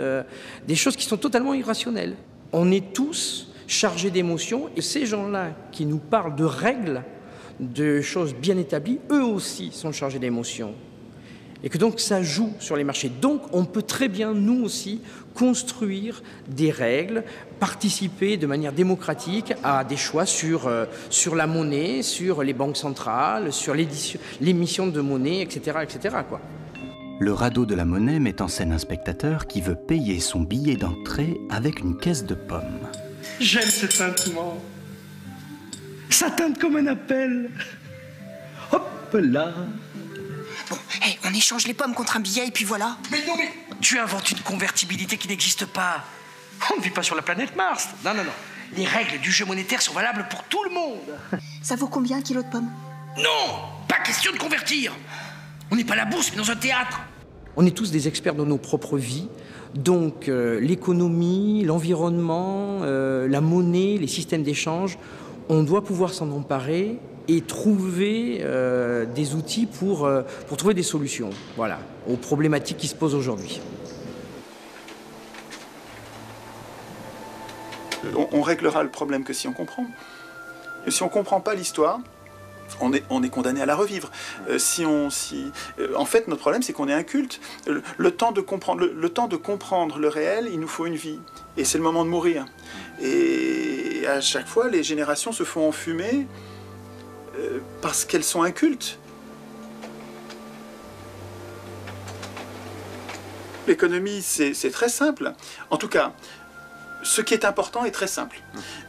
des choses qui sont totalement irrationnelles. On est tous chargés d'émotions et ces gens-là qui nous parlent de règles, de choses bien établies, eux aussi sont chargés d'émotions. Et que donc ça joue sur les marchés. Donc on peut très bien, nous aussi, construire des règles, participer de manière démocratique à des choix sur la monnaie, sur les banques centrales, sur l'émission de monnaie, etc. etc. quoi. Le radeau de la monnaie met en scène un spectateur qui veut payer son billet d'entrée avec une caisse de pommes. J'aime ce tintement. Ça teinte comme un appel. Hop là. Bon, hey, on échange les pommes contre un billet et puis voilà. Mais non, mais tu inventes une convertibilité qui n'existe pas. On ne vit pas sur la planète Mars. Non, non, non. Les règles du jeu monétaire sont valables pour tout le monde. Ça vaut combien un kilo de pommes? Non, pas question de convertir. On n'est pas à la bourse, mais dans un théâtre. On est tous des experts dans nos propres vies. Donc l'économie, l'environnement, la monnaie, les systèmes d'échange, on doit pouvoir s'en emparer et trouver des outils pour trouver des solutions, voilà, aux problématiques qui se posent aujourd'hui. On réglera le problème que si on comprend. Et si on ne comprend pas l'histoire, on est condamné à la revivre. En fait, notre problème, c'est qu'on est inculte. Le temps de comprendre le réel, il nous faut une vie. Et c'est le moment de mourir. Et à chaque fois, les générations se font enfumer parce qu'elles sont incultes. L'économie, c'est très simple. En tout cas, ce qui est important est très simple.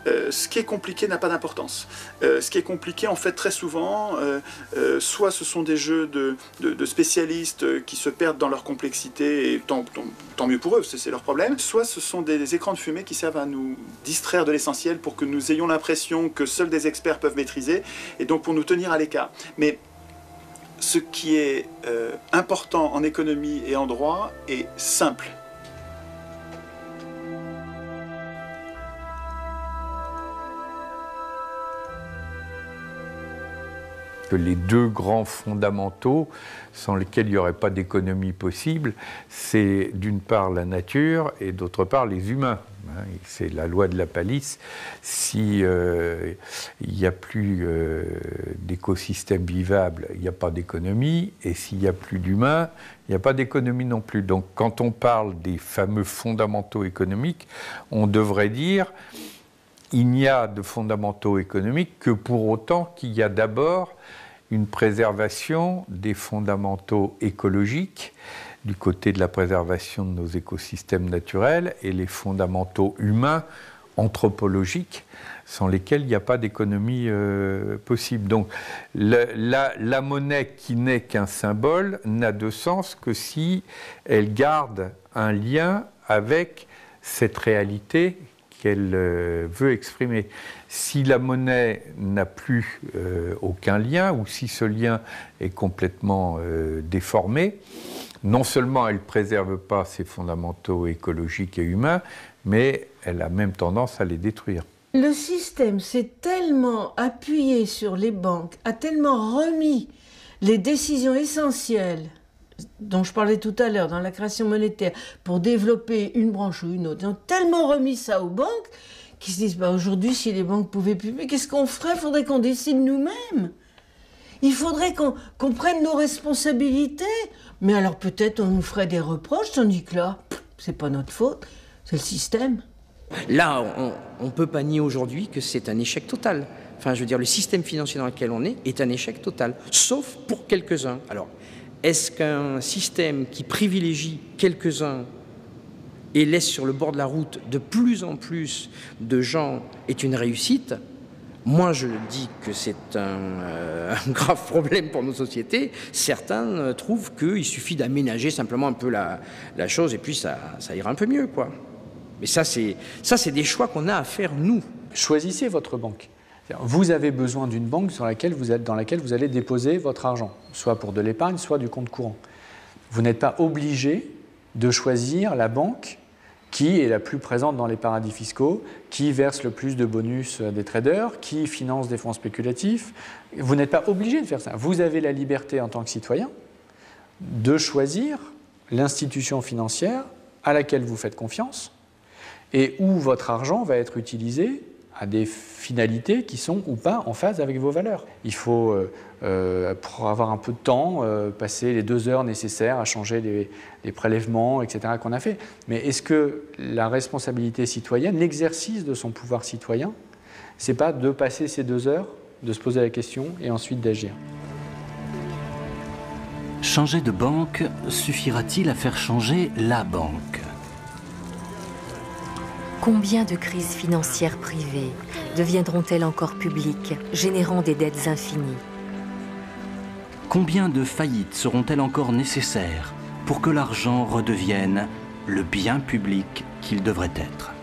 Ce qui est compliqué n'a pas d'importance. Ce qui est compliqué, en fait, très souvent, soit ce sont des jeux de spécialistes qui se perdent dans leur complexité, et tant mieux pour eux, c'est leur problème, soit ce sont des écrans de fumée qui servent à nous distraire de l'essentiel pour que nous ayons l'impression que seuls des experts peuvent maîtriser, et donc pour nous tenir à l'écart. Mais ce qui est important en économie et en droit est simple. Que les deux grands fondamentaux sans lesquels il n'y aurait pas d'économie possible, c'est d'une part la nature et d'autre part les humains. C'est la loi de la palisse. Si il n'y a plus d'écosystème vivable, il n'y a pas d'économie, et s'il n'y a plus d'humains, il n'y a pas d'économie non plus. Donc quand on parle des fameux fondamentaux économiques, on devrait dire il n'y a de fondamentaux économiques que pour autant qu'il y a d'abord une préservation des fondamentaux écologiques du côté de la préservation de nos écosystèmes naturels et les fondamentaux humains, anthropologiques, sans lesquels il n'y a pas d'économie possible. Donc la monnaie qui n'est qu'un symbole n'a de sens que si elle garde un lien avec cette réalité qu'elle veut exprimer. Si la monnaie n'a plus aucun lien, ou si ce lien est complètement déformé, non seulement elle ne préserve pas ses fondamentaux écologiques et humains, mais elle a même tendance à les détruire. Le système s'est tellement appuyé sur les banques, a tellement remis les décisions essentielles dont je parlais tout à l'heure, dans la création monétaire, pour développer une branche ou une autre. Ils ont tellement remis ça aux banques qu'ils se disent, aujourd'hui, si les banques pouvaient plus, mais qu'est-ce qu'on ferait? Il faudrait qu'on décide nous-mêmes. Il faudrait qu'on prenne nos responsabilités. Mais alors peut-être on nous ferait des reproches, tandis que là, c'est pas notre faute, c'est le système. Là, on peut pas nier aujourd'hui que c'est un échec total. Enfin, je veux dire, le système financier dans lequel on est un échec total, sauf pour quelques-uns. Alors, est-ce qu'un système qui privilégie quelques-uns et laisse sur le bord de la route de plus en plus de gens est une réussite? Moi, je dis que c'est un grave problème pour nos sociétés. Certains trouvent qu'il suffit d'aménager simplement un peu la chose et puis ça ira un peu mieux, quoi. Mais ça, c'est des choix qu'on a à faire, nous. Choisissez votre banque. Vous avez besoin d'une banque dans laquelle vous allez déposer votre argent, soit pour de l'épargne, soit du compte courant. Vous n'êtes pas obligé de choisir la banque qui est la plus présente dans les paradis fiscaux, qui verse le plus de bonus des traders, qui finance des fonds spéculatifs. Vous n'êtes pas obligé de faire ça. Vous avez la liberté en tant que citoyen de choisir l'institution financière à laquelle vous faites confiance et où votre argent va être utilisé à des finalités qui sont ou pas en phase avec vos valeurs. Il faut, pour avoir un peu de temps, passer les 2 heures nécessaires à changer les prélèvements, etc. qu'on a fait. Mais est-ce que la responsabilité citoyenne, l'exercice de son pouvoir citoyen, c'est pas de passer ces 2 heures, de se poser la question et ensuite d'agir? Changer de banque suffira-t-il à faire changer la banque? Combien de crises financières privées deviendront-elles encore publiques, générant des dettes infinies? Combien de faillites seront-elles encore nécessaires pour que l'argent redevienne le bien public qu'il devrait être?